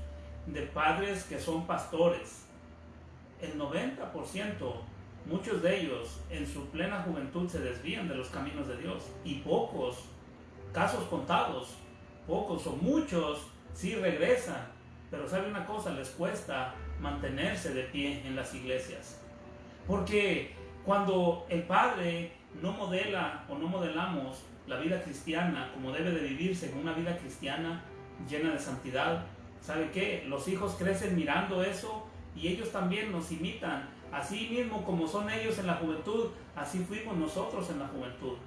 de padres que son pastores, el 90%, muchos de ellos en su plena juventud se desvían de los caminos de Dios. Y pocos, casos contados, pocos o muchos sí regresan. Pero sabe una cosa, les cuesta mantenerse de pie en las iglesias. Porque cuando el padre no modela o no modelamos la vida cristiana como debe de vivirse, en una vida cristiana llena de santidad, ¿sabe qué? Los hijos crecen mirando eso y ellos también nos imitan. Así mismo como son ellos en la juventud, así fuimos nosotros en la juventud.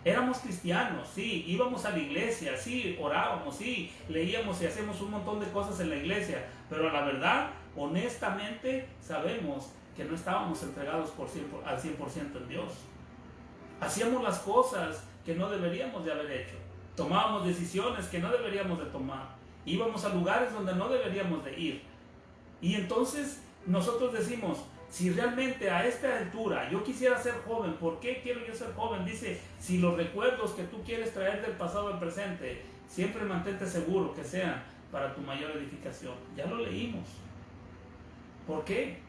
Éramos cristianos, sí, íbamos a la iglesia, sí, orábamos, sí, leíamos y hacemos un montón de cosas en la iglesia, pero la verdad, honestamente, sabemos que no estábamos entregados al 100% en Dios. Hacíamos las cosas que no deberíamos de haber hecho, tomábamos decisiones que no deberíamos de tomar, íbamos a lugares donde no deberíamos de ir. Y entonces nosotros decimos, si realmente a esta altura yo quisiera ser joven, ¿por qué quiero yo ser joven? Dice, si los recuerdos que tú quieres traer del pasado al presente, siempre mantente seguro que sean para tu mayor edificación. Ya lo leímos. ¿Por qué?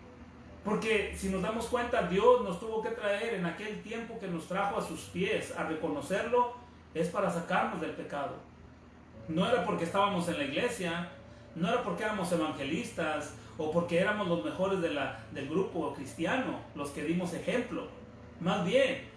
Porque si nos damos cuenta, Dios nos tuvo que traer en aquel tiempo que nos trajo a sus pies, a reconocerlo, es para sacarnos del pecado. No era porque estábamos en la iglesia, no era porque éramos evangelistas o porque éramos los mejores del grupo cristiano, los que dimos ejemplo. Más bien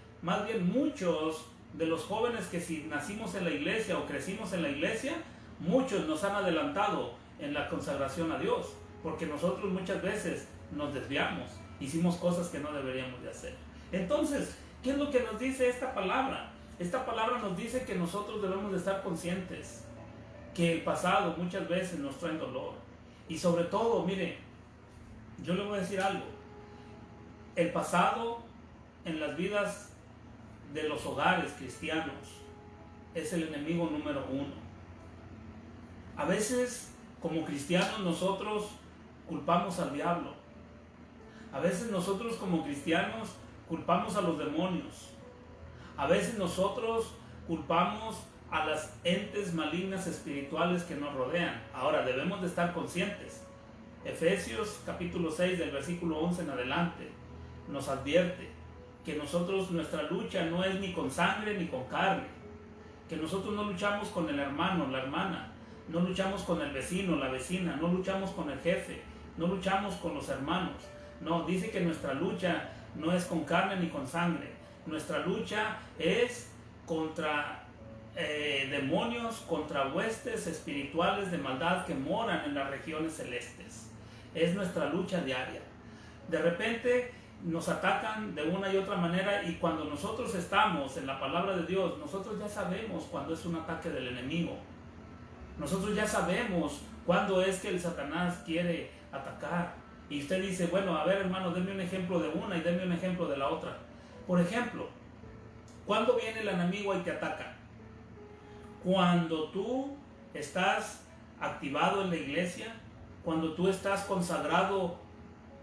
muchos de los jóvenes que si nacimos en la iglesia o crecimos en la iglesia, muchos nos han adelantado en la consagración a Dios, porque nosotros muchas veces nos desviamos, hicimos cosas que no deberíamos de hacer. Entonces, ¿qué es lo que nos dice esta palabra? Esta palabra nos dice que nosotros debemos de estar conscientes que el pasado muchas veces nos trae dolor. Y sobre todo, mire, yo le voy a decir algo. El pasado en las vidas de los hogares cristianos es el enemigo número uno. A veces, como cristianos, nosotros culpamos al diablo. A veces nosotros como cristianos culpamos a los demonios. A veces nosotros culpamos a las entes malignas espirituales que nos rodean. Ahora debemos de estar conscientes. Efesios capítulo 6 del versículo 11 en adelante nos advierte que nuestra lucha no es ni con sangre ni con carne, que nosotros no luchamos con el hermano, la hermana, no luchamos con el vecino, la vecina, no luchamos con el jefe, no luchamos con los hermanos. No, dice que nuestra lucha no es con carne ni con sangre. Nuestra lucha es contra demonios, contra huestes espirituales de maldad que moran en las regiones celestes. Es nuestra lucha diaria. De repente nos atacan de una y otra manera, y cuando nosotros estamos en la palabra de Dios, nosotros ya sabemos cuando es un ataque del enemigo. Nosotros ya sabemos cuándo es que el Satanás quiere atacar. Y usted dice, bueno, a ver, hermano, denme un ejemplo de una y denme un ejemplo de la otra. Por ejemplo, ¿cuándo viene el enemigo y te ataca? Cuando tú estás activado en la iglesia, cuando tú estás consagrado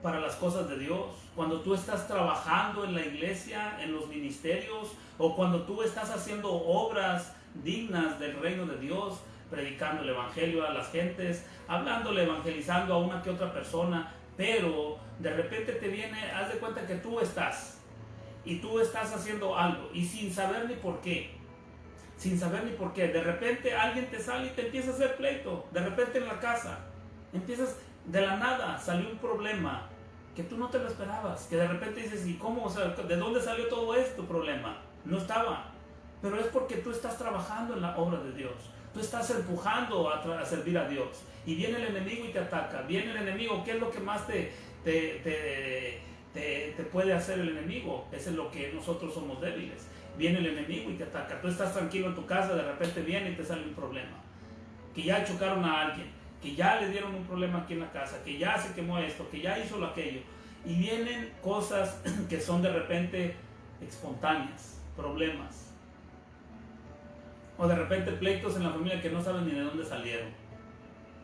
para las cosas de Dios, cuando tú estás trabajando en la iglesia, en los ministerios, o cuando tú estás haciendo obras dignas del reino de Dios, predicando el evangelio a las gentes, hablándole, evangelizando a una que otra persona, pero de repente te viene, haz de cuenta que tú estás haciendo algo y sin saber ni por qué, de repente alguien te sale y te empieza a hacer pleito, de repente en la casa, de la nada salió un problema que tú no te lo esperabas, que de repente dices, ¿y cómo? O sea, ¿de dónde salió todo este problema? No estaba, pero es porque tú estás trabajando en la obra de Dios. tú estás empujando a servir a Dios. Y viene el enemigo y te ataca. Viene el enemigo, ¿qué es lo que más te puede hacer el enemigo? Eso es lo que nosotros somos débiles. Viene el enemigo y te ataca. Tú estás tranquilo en tu casa, de repente viene y te sale un problema. Que ya chocaron a alguien, que ya le dieron un problema aquí en la casa, que ya se quemó esto, que ya hizo lo aquello. Y vienen cosas que son de repente espontáneas, problemas. O de repente pleitos en la familia que no saben ni de dónde salieron.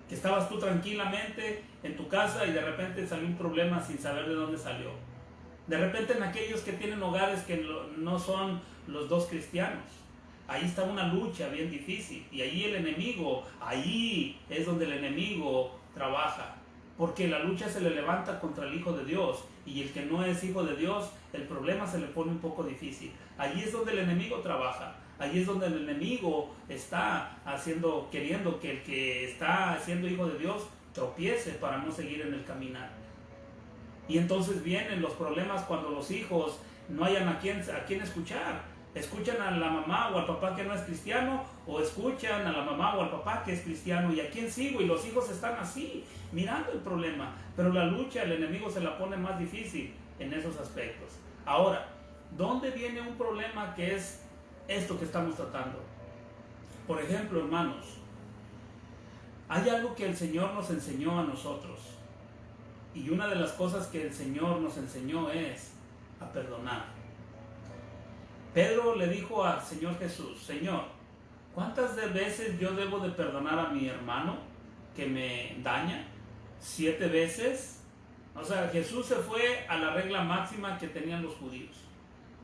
Que estabas tú tranquilamente en tu casa y de repente salió un problema sin saber de dónde salió. De repente en aquellos que tienen hogares que no son los dos cristianos. Ahí está una lucha bien difícil. Y ahí el enemigo, ahí es donde el enemigo trabaja. Porque la lucha se le levanta contra el Hijo de Dios. Y el que no es hijo de Dios, el problema se le pone un poco difícil. Ahí es donde el enemigo trabaja. Ahí es donde el enemigo está queriendo que el que está siendo hijo de Dios tropiece para no seguir en el caminar. Y entonces vienen los problemas cuando los hijos no hayan a quién escuchar. Escuchan a la mamá o al papá que no es cristiano, o escuchan a la mamá o al papá que es cristiano, y a quién sigo, y los hijos están así, mirando el problema. Pero la lucha, el enemigo se la pone más difícil en esos aspectos. Ahora, ¿dónde viene un problema que es esto que estamos tratando? Por ejemplo, hermanos, hay algo que el Señor nos enseñó a nosotros, y una de las cosas que el Señor nos enseñó es a perdonar. Pedro le dijo al Señor Jesús: Señor, ¿cuántas veces yo debo de perdonar a mi hermano que me daña? ¿7 veces? O sea, Jesús se fue a la regla máxima que tenían los judíos.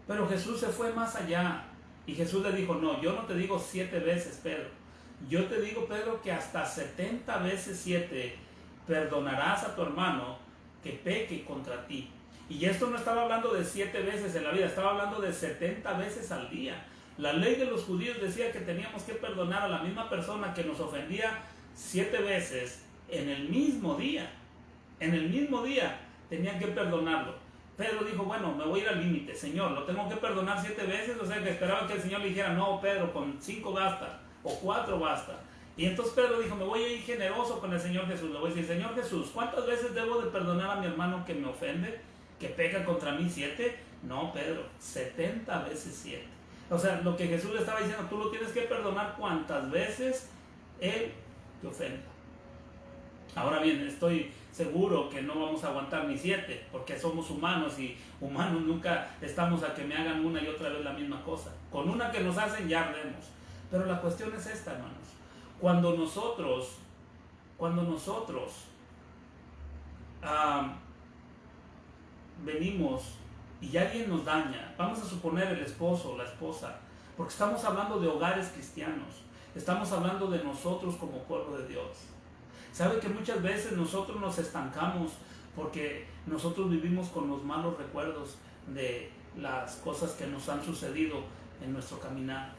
Pero Jesús se fue más allá. Y Jesús le dijo: no, yo no te digo 7 veces, Pedro. Yo te digo, Pedro, que hasta 70 veces 7 perdonarás a tu hermano que peque contra ti. Y esto no estaba hablando de 7 veces en la vida, estaba hablando de 70 veces al día. La ley de los judíos decía que teníamos que perdonar a la misma persona que nos ofendía 7 veces en el mismo día. En el mismo día tenían que perdonarlo. Pedro dijo: bueno, me voy a ir al límite, Señor, ¿lo tengo que perdonar 7 veces? O sea, que esperaba que el Señor le dijera: no, Pedro, con 5 basta, o 4 basta. Y entonces Pedro dijo: me voy a ir generoso con el Señor Jesús. Le voy a decir: Señor Jesús, ¿cuántas veces debo de perdonar a mi hermano que me ofende, que peca contra mí? 7. No, Pedro, 70 veces 7. O sea, lo que Jesús le estaba diciendo: tú lo tienes que perdonar cuantas veces él te ofenda. Ahora bien, estoy seguro que no vamos a aguantar ni 7, porque somos humanos, y humanos nunca estamos a que me hagan una y otra vez la misma cosa. Con una que nos hacen ya ardemos. Pero la cuestión es esta, hermanos. Cuando nosotros venimos y alguien nos daña, vamos a suponer el esposo o la esposa, porque estamos hablando de hogares cristianos, estamos hablando de nosotros como pueblo de Dios. Sabe que muchas veces nosotros nos estancamos porque nosotros vivimos con los malos recuerdos de las cosas que nos han sucedido en nuestro caminar.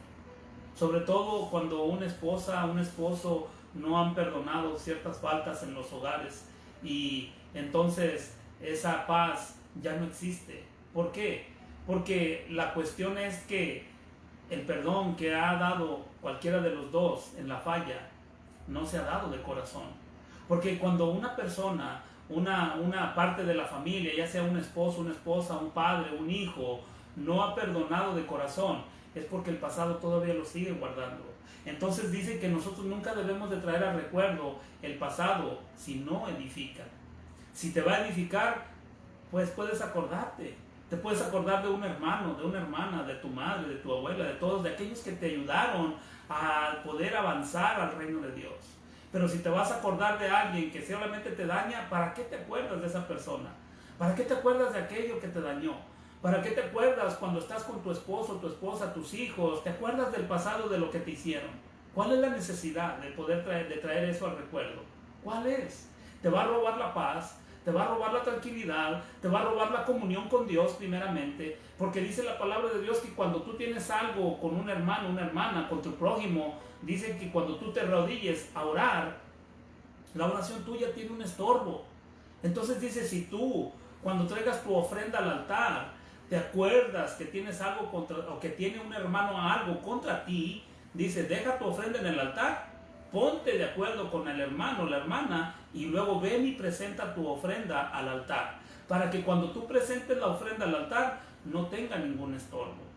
Sobre todo cuando una esposa, un esposo no han perdonado ciertas faltas en los hogares, y entonces esa paz ya no existe. ¿Por qué? Porque la cuestión es que el perdón que ha dado cualquiera de los dos en la falla no se ha dado de corazón. Porque cuando una persona, una parte de la familia, ya sea un esposo, una esposa, un padre, un hijo, no ha perdonado de corazón, es porque el pasado todavía lo sigue guardando. Entonces dice que nosotros nunca debemos de traer al recuerdo el pasado si no edifica. Si te va a edificar, pues puedes acordarte. Te puedes acordar de un hermano, de una hermana, de tu madre, de tu abuela, de todos, de aquellos que te ayudaron a poder avanzar al reino de Dios. Pero si te vas a acordar de alguien que solamente te daña, ¿para qué te acuerdas de esa persona? ¿Para qué te acuerdas de aquello que te dañó? ¿Para qué te acuerdas cuando estás con tu esposo, tu esposa, tus hijos? ¿Te acuerdas del pasado, de lo que te hicieron? ¿Cuál es la necesidad de poder traer eso al recuerdo? ¿Cuál es? Te va a robar la paz, te va a robar la tranquilidad, te va a robar la comunión con Dios primeramente, porque dice la palabra de Dios que cuando tú tienes algo con un hermano, una hermana, con tu prójimo, dice que cuando tú te arrodilles a orar, la oración tuya tiene un estorbo. Entonces dice, si tú, cuando traigas tu ofrenda al altar, te acuerdas que tienes algo contra, o que tiene un hermano algo contra ti, Dice, deja tu ofrenda en el altar, ponte de acuerdo con el hermano o la hermana y luego ven y presenta tu ofrenda al altar, para que cuando tú presentes la ofrenda al altar no tenga ningún estorbo.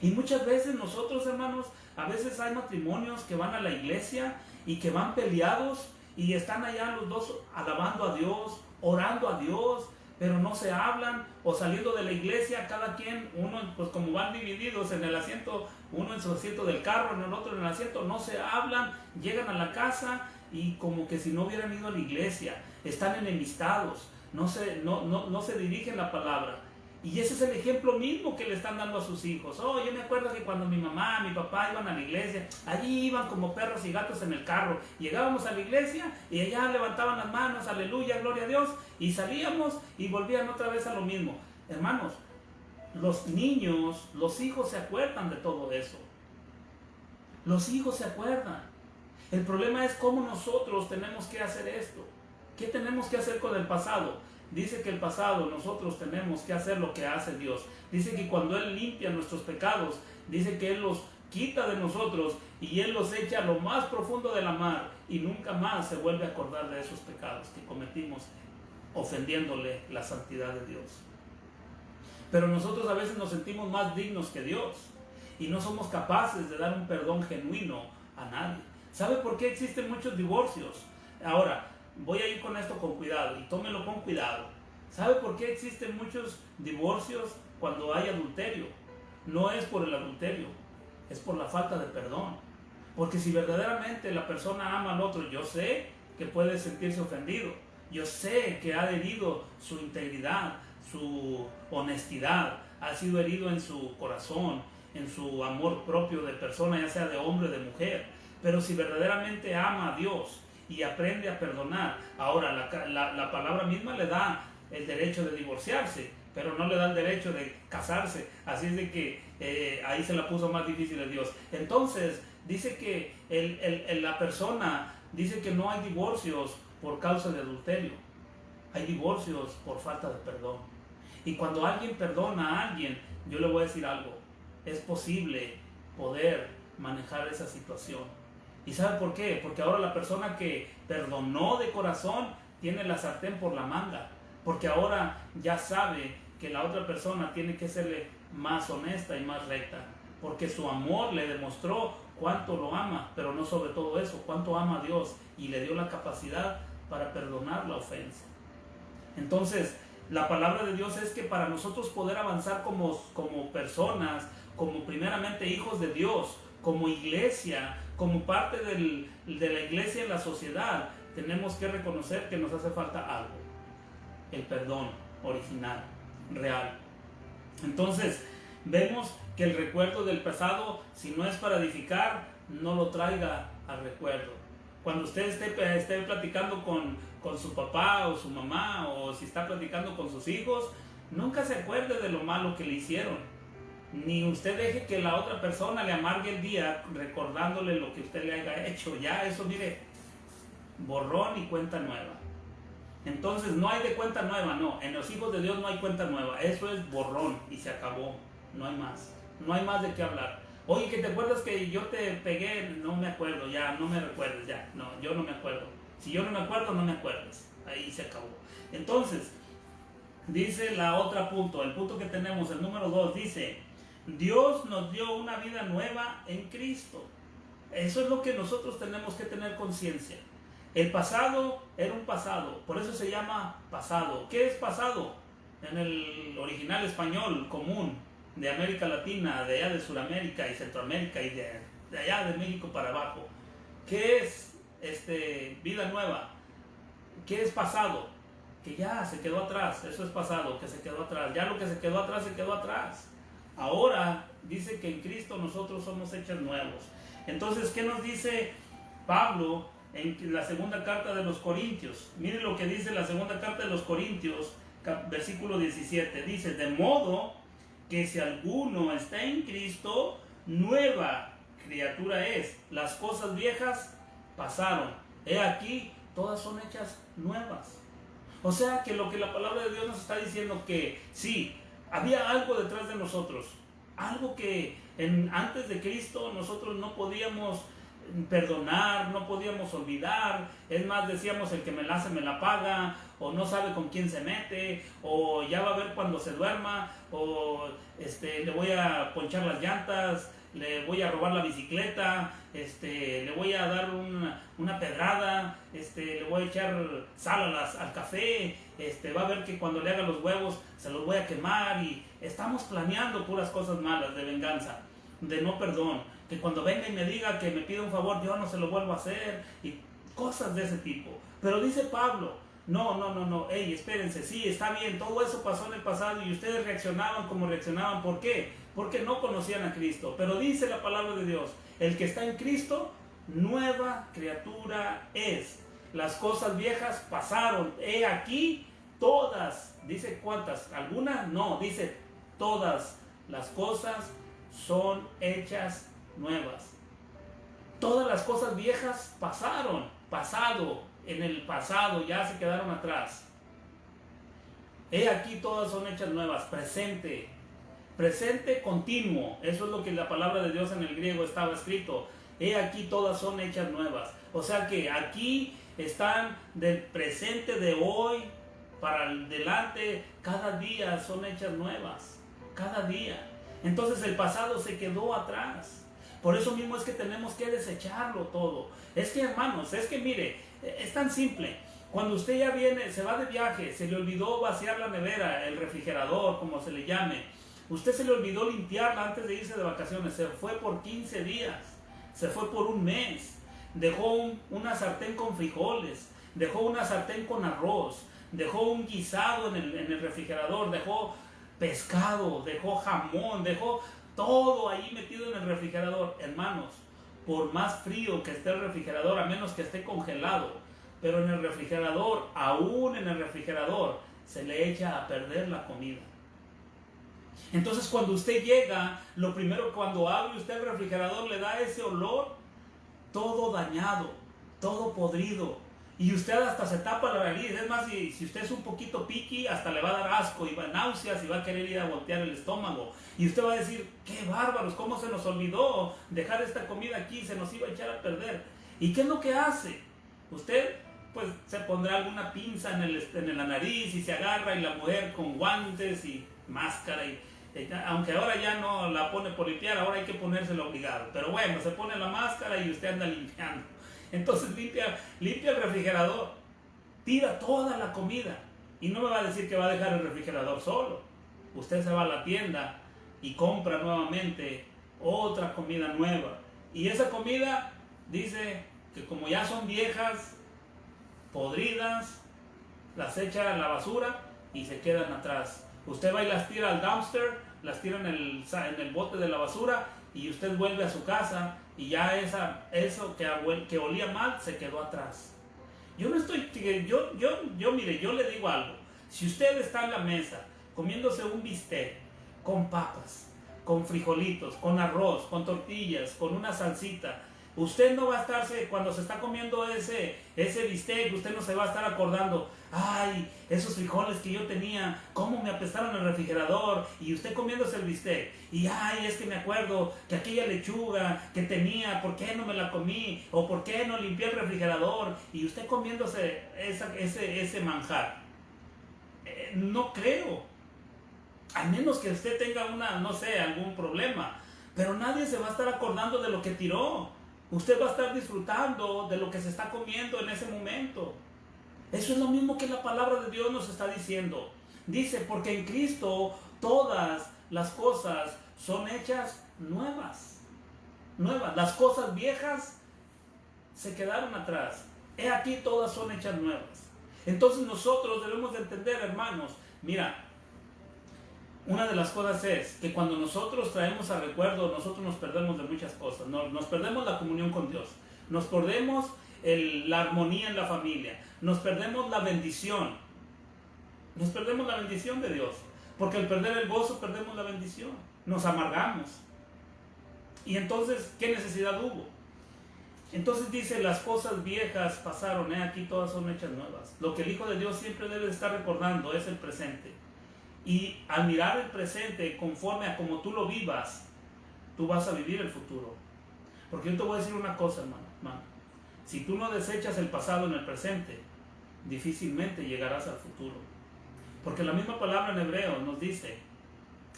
Y muchas veces nosotros, hermanos, a veces hay matrimonios que van a la iglesia y que van peleados y están allá los dos alabando a Dios, orando a Dios, pero no se hablan, o saliendo de la iglesia, cada quien, uno, pues como van divididos en el asiento, uno en su asiento del carro, en el otro en el asiento, no se hablan, llegan a la casa y como que si no hubieran ido a la iglesia, están enemistados, no se dirigen la palabra. Y ese es el ejemplo mismo que le están dando a sus hijos. Oh, yo me acuerdo que cuando mi mamá, mi papá iban a la iglesia, allí iban como perros y gatos en el carro. Llegábamos a la iglesia y allá levantaban las manos, aleluya, gloria a Dios, y salíamos y volvían otra vez a lo mismo. Hermanos, los niños, los hijos se acuerdan de todo eso. Los hijos se acuerdan. El problema es cómo nosotros tenemos que hacer esto. ¿Qué tenemos que hacer con el pasado? Dice que el pasado nosotros tenemos que hacer lo que hace Dios. Dice que cuando Él limpia nuestros pecados, dice que Él los quita de nosotros y Él los echa a lo más profundo de la mar y nunca más se vuelve a acordar de esos pecados que cometimos ofendiéndole la santidad de Dios. Pero nosotros a veces nos sentimos más dignos que Dios y no somos capaces de dar un perdón genuino a nadie. ¿Sabe por qué existen muchos divorcios? Ahora, voy a ir con esto con cuidado y tómelo con cuidado. ¿Sabe por qué existen muchos divorcios cuando hay adulterio? No es por el adulterio, es por la falta de perdón. Porque si verdaderamente la persona ama al otro, yo sé que puede sentirse ofendido. Yo sé que ha herido su integridad, su honestidad, ha sido herido en su corazón, en su amor propio de persona, ya sea de hombre o de mujer. Pero si verdaderamente ama a Dios y aprende a perdonar, ahora la palabra misma le da el derecho de divorciarse, pero no le da el derecho de casarse. Así es de que ahí se la puso más difícil a Dios. Entonces dice que la persona dice que no hay divorcios por causa de adulterio, hay divorcios por falta de perdón. Y cuando alguien perdona a alguien, yo le voy a decir algo, es posible poder manejar esa situación. ¿Y sabe por qué? Porque ahora la persona que perdonó de corazón tiene la sartén por la manga, porque ahora ya sabe que la otra persona tiene que serle más honesta y más recta, porque su amor le demostró cuánto lo ama, pero no sobre todo eso, cuánto ama a Dios y le dio la capacidad para perdonar la ofensa. Entonces, la palabra de Dios es que para nosotros poder avanzar como personas, como primeramente hijos de Dios, como iglesia, como parte de la iglesia en la sociedad, tenemos que reconocer que nos hace falta algo: el perdón original, real. Entonces, vemos que el recuerdo del pasado, si no es para edificar, no lo traiga al recuerdo. Cuando usted esté platicando con su papá o su mamá, o si está platicando con sus hijos, nunca se acuerde de lo malo que le hicieron. Ni usted deje que la otra persona le amargue el día recordándole lo que usted le haya hecho. Ya eso, mire, borrón y cuenta nueva. Entonces no hay de cuenta nueva, no. En los hijos de Dios no hay cuenta nueva. Eso es borrón y se acabó. No hay más. No hay más de qué hablar. Oye, que te acuerdas que yo te pegué, no me acuerdo, ya, no me recuerdes, ya. No, yo no me acuerdo. Si yo no me acuerdo, no me acuerdes. Ahí se acabó. Entonces, dice la otra punto, el punto que tenemos, el número 2, dice: Dios nos dio una vida nueva en Cristo. Eso es lo que nosotros tenemos que tener conciencia. El pasado era un pasado, por eso se llama pasado. ¿Qué es pasado? En el original español común de América Latina, de allá de Sudamérica y Centroamérica y de allá de México para abajo. ¿Qué es vida nueva? ¿Qué es pasado? Que ya se quedó atrás. Eso es pasado, que se quedó atrás. Ya lo que se quedó atrás, se quedó atrás. Ahora dice que en Cristo nosotros somos hechos nuevos. Entonces, ¿qué nos dice Pablo en la segunda carta de los Corintios? Miren lo que dice la segunda carta de los Corintios, versículo 17. Dice: de modo que si alguno está en Cristo, nueva criatura es. Las cosas viejas pasaron. He aquí, todas son hechas nuevas. O sea que lo que la palabra de Dios nos está diciendo, que sí, había algo detrás de nosotros, Algo que antes de Cristo nosotros no podíamos perdonar, no podíamos olvidar. Es más, decíamos, el que me la hace me la paga, o no sabe con quién se mete, o ya va a ver cuando se duerma, o le voy a ponchar las llantas, le voy a robar la bicicleta, le voy a dar una pedrada, le voy a echar sal al café, va a ver que cuando le haga los huevos se los voy a quemar, y estamos planeando puras cosas malas de venganza, de no perdón, que cuando venga y me diga que me pida un favor, yo no se lo vuelvo a hacer, y cosas de ese tipo. Pero dice Pablo, no, hey, espérense, sí, está bien, todo eso pasó en el pasado y ustedes reaccionaban como reaccionaban. ¿Por qué? Porque no conocían a Cristo. Pero dice la palabra de Dios, el que está en Cristo, nueva criatura es. Las cosas viejas pasaron, he aquí todas, dice cuántas, algunas no, dice todas las cosas son hechas nuevas. Todas las cosas viejas pasaron, en el pasado, ya se quedaron atrás. He aquí todas son hechas nuevas, presente continuo. Eso es lo que la palabra de Dios en el griego estaba escrito. He aquí todas son hechas nuevas. O sea que aquí están del presente de hoy para adelante, cada día son hechas nuevas, cada día. Entonces el pasado se quedó atrás. Por eso mismo es que tenemos que desecharlo todo. Es que, hermanos, es que mire, es tan simple. Cuando usted ya viene, se va de viaje, se le olvidó vaciar la nevera, el refrigerador, como se le llame. Usted se le olvidó limpiarla antes de irse de vacaciones. Se fue por 15 días, se fue por un mes. Dejó una sartén con frijoles, dejó una sartén con arroz, dejó un guisado en el refrigerador, dejó pescado, dejó jamón, dejó todo ahí metido en el refrigerador. Hermanos, por más frío que esté el refrigerador, a menos que esté congelado, pero en el refrigerador, aún en el refrigerador, se le echa a perder la comida. Entonces cuando usted llega, lo primero, cuando abre usted el refrigerador, le da ese olor todo dañado, todo podrido, y usted hasta se tapa la nariz. Es más, si usted es un poquito piqui, hasta le va a dar asco y va a náuseas y va a querer ir a voltear el estómago, y usted va a decir, qué bárbaros, cómo se nos olvidó dejar esta comida aquí, se nos iba a echar a perder. ¿Y qué es lo que hace? Usted pues se pondrá alguna pinza en la nariz y se agarra, y la mujer con guantes y máscara, y aunque ahora ya no la pone por limpiar, ahora hay que ponérsela obligado, pero bueno, se pone la máscara y usted anda limpiando. Entonces limpia el refrigerador, tira toda la comida, y no me va a decir que va a dejar el refrigerador solo. Usted se va a la tienda y compra nuevamente otra comida nueva, y esa comida dice que como ya son viejas, podridas, las echa a la basura y se quedan atrás. Usted va y las tira al dumpster, las tira en el bote de la basura, y usted vuelve a su casa y ya eso que olía mal se quedó atrás. Mire, yo le digo algo. Si usted está en la mesa comiéndose un bistec con papas, con frijolitos, con arroz, con tortillas, con una salsita, usted no va a estarse, cuando se está comiendo ese bistec, usted no se va a estar acordando, ay, esos frijoles que yo tenía, cómo me apestaron el refrigerador, y usted comiéndose el bistec, y ay, es que me acuerdo que aquella lechuga que tenía, ¿por qué no me la comí? O ¿por qué no limpié el refrigerador? Y usted comiéndose ese manjar. No creo, a menos que usted tenga algún problema, pero nadie se va a estar acordando de lo que tiró. Usted va a estar disfrutando de lo que se está comiendo en ese momento. Eso es lo mismo que la palabra de Dios nos está diciendo. Dice, porque en Cristo todas las cosas son hechas nuevas. Las cosas viejas se quedaron atrás. He aquí todas son hechas nuevas. Entonces nosotros debemos de entender, hermanos, mira, una de las cosas es que cuando nosotros traemos a recuerdo, nosotros nos perdemos de muchas cosas. Nos perdemos la comunión con Dios, nos perdemos la armonía en la familia, nos perdemos la bendición, de Dios, porque al perder el gozo perdemos la bendición, nos amargamos. Y entonces, ¿qué necesidad hubo? Entonces dice, las cosas viejas pasaron, aquí todas son hechas nuevas. Lo que el Hijo de Dios siempre debe estar recordando es el presente. Y al mirar el presente conforme a como tú lo vivas, tú vas a vivir el futuro. Porque yo te voy a decir una cosa, hermano. Si tú no desechas el pasado en el presente, difícilmente llegarás al futuro. Porque la misma palabra en hebreo nos dice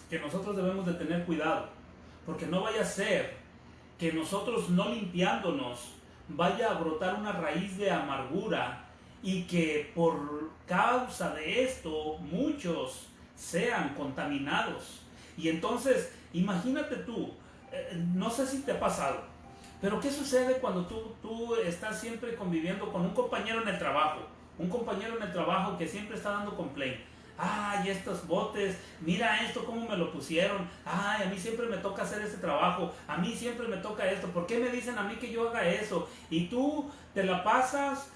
que nosotros debemos de tener cuidado. Porque no vaya a ser que nosotros no limpiándonos vaya a brotar una raíz de amargura y que por causa de esto muchos sean contaminados. Y entonces, imagínate tú, no sé si te ha pasado, pero ¿qué sucede cuando tú estás siempre conviviendo con un compañero en el trabajo? Un compañero en el trabajo que siempre está dando complaint. Ay, estos botes, mira esto, cómo me lo pusieron. Ay, a mí siempre me toca hacer este trabajo. A mí siempre me toca esto. ¿Por qué me dicen a mí que yo haga eso? Y tú te la pasas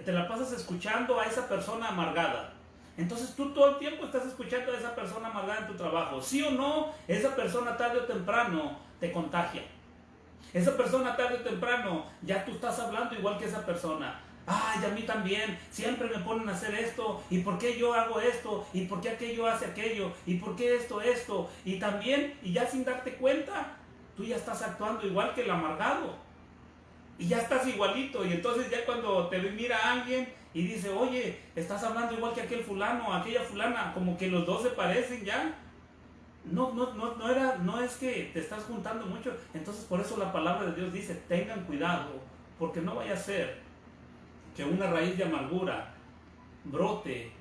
te la pasas escuchando a esa persona amargada. Entonces tú todo el tiempo estás escuchando a esa persona amargada en tu trabajo. Sí o no, esa persona tarde o temprano te contagia. Esa persona tarde o temprano ya tú estás hablando igual que esa persona. Ay, a mí también, siempre me ponen a hacer esto, y por qué yo hago esto, y por qué aquello hace aquello, y por qué esto, y también, y ya sin darte cuenta, tú ya estás actuando igual que el amargado, y ya estás igualito, y entonces ya cuando te mira alguien y dice, oye, estás hablando igual que aquel fulano, aquella fulana, como que los dos se parecen ya. No es que te estás juntando mucho. Entonces por eso la palabra de Dios dice, tengan cuidado, porque no vaya a ser que una raíz de amargura brote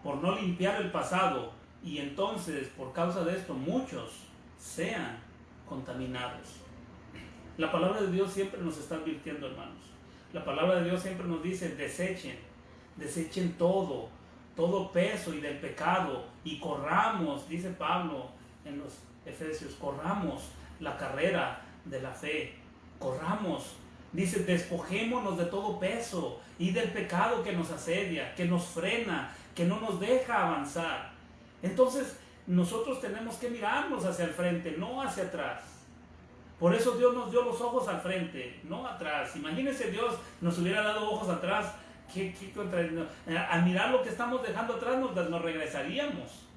por no limpiar el pasado y entonces por causa de esto muchos sean contaminados. La palabra de Dios siempre nos está advirtiendo, hermanos. La palabra de Dios siempre nos dice, desechen todo peso y del pecado y corramos, dice Pablo en los Efesios, corramos la carrera de la fe, corramos. Dice, despojémonos de todo peso y del pecado que nos asedia, que nos frena, que no nos deja avanzar. Entonces, nosotros tenemos que mirarnos hacia el frente, no hacia atrás. Por eso Dios nos dio los ojos al frente, no atrás. Imagínense, Dios nos hubiera dado ojos atrás. Al mirar lo que estamos dejando atrás, nos regresaríamos.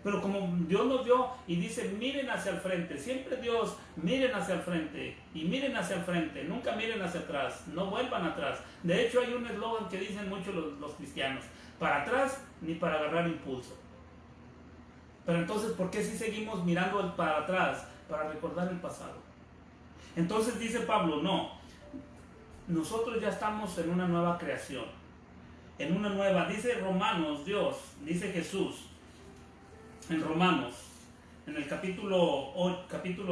Pero como Dios nos dio y dice, miren hacia el frente, siempre Dios, miren hacia el frente y miren hacia el frente, nunca miren hacia atrás, no vuelvan atrás. De hecho hay un eslogan que dicen muchos los cristianos, para atrás ni para agarrar impulso. Pero entonces, ¿por qué si seguimos mirando para atrás? Para recordar el pasado. Entonces dice Pablo, no, nosotros ya estamos en una nueva creación, en una nueva, dice Romanos, Dios, dice Jesús, en Romanos, en el capítulo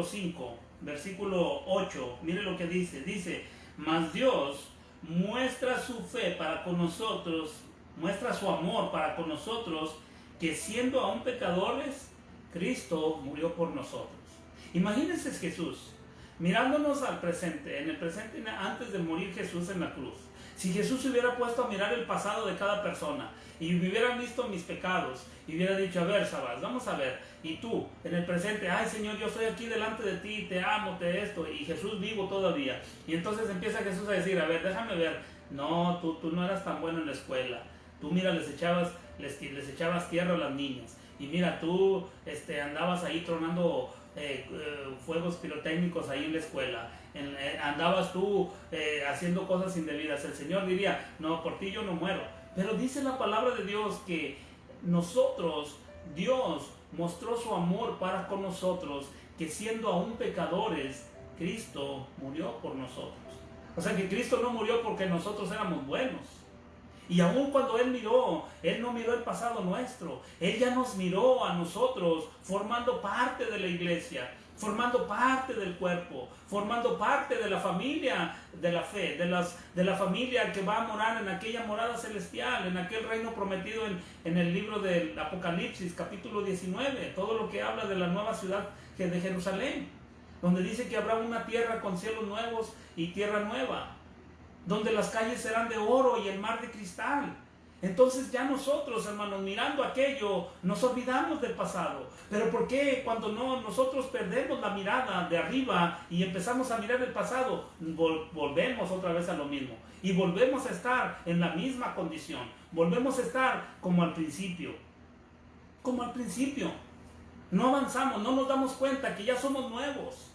5, versículo 8, mire lo que dice, mas Dios muestra su fe para con nosotros, muestra su amor para con nosotros, que siendo aún pecadores, Cristo murió por nosotros. Imagínense Jesús, mirándonos al presente, en el presente antes de morir Jesús en la cruz. Si Jesús se hubiera puesto a mirar el pasado de cada persona y hubieran visto mis pecados y hubiera dicho, a ver, Sabás, vamos a ver, y tú en el presente, ay Señor, yo estoy aquí delante de ti, te amo, te esto, y Jesús vivo todavía. Y entonces empieza Jesús a decir, a ver, déjame ver, no, tú no eras tan bueno en la escuela, tú mira, les echabas tierra a las niñas, y mira, tú andabas ahí tronando fuegos pirotécnicos ahí en la escuela, andabas tú haciendo cosas indebidas. El Señor diría, no, por ti yo no muero. Pero dice la palabra de Dios que Dios mostró su amor para con nosotros, que siendo aún pecadores, Cristo murió por nosotros. O sea que Cristo no murió porque nosotros éramos buenos. Y aún cuando Él no miró el pasado nuestro. Él ya nos miró a nosotros formando parte de la iglesia, formando parte del cuerpo, formando parte de la familia de la fe, de la familia que va a morar en aquella morada celestial, en aquel reino prometido en el libro del Apocalipsis, capítulo 19, todo lo que habla de la nueva ciudad de Jerusalén, donde dice que habrá una tierra con cielos nuevos y tierra nueva, donde las calles serán de oro y el mar de cristal. Entonces ya nosotros, hermanos, mirando aquello, nos olvidamos del pasado. Pero ¿por qué cuando nosotros perdemos la mirada de arriba y empezamos a mirar el pasado, volvemos otra vez a lo mismo? Y volvemos a estar en la misma condición, volvemos a estar como al principio. como al principio. No avanzamos, no nos damos cuenta que ya somos nuevos.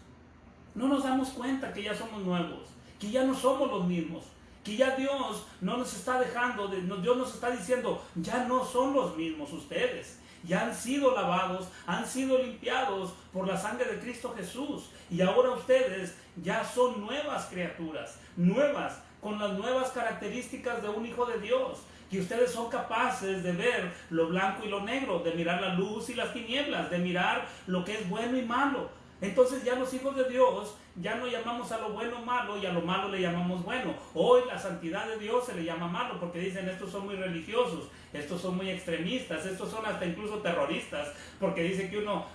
No nos damos cuenta que ya somos nuevos, que ya no somos los mismos, que ya Dios no nos está dejando, Dios nos está diciendo, ya no son los mismos ustedes. Ya han sido lavados, han sido limpiados por la sangre de Cristo Jesús. Y ahora ustedes ya son nuevas criaturas, nuevas, con las nuevas características de un hijo de Dios. Que ustedes son capaces de ver lo blanco y lo negro, de mirar la luz y las tinieblas, de mirar lo que es bueno y malo. Entonces ya los hijos de Dios ya no llamamos a lo bueno malo y a lo malo le llamamos bueno. Hoy la santidad de Dios se le llama malo porque dicen estos son muy religiosos, estos son muy extremistas, estos son hasta incluso terroristas, porque dice que uno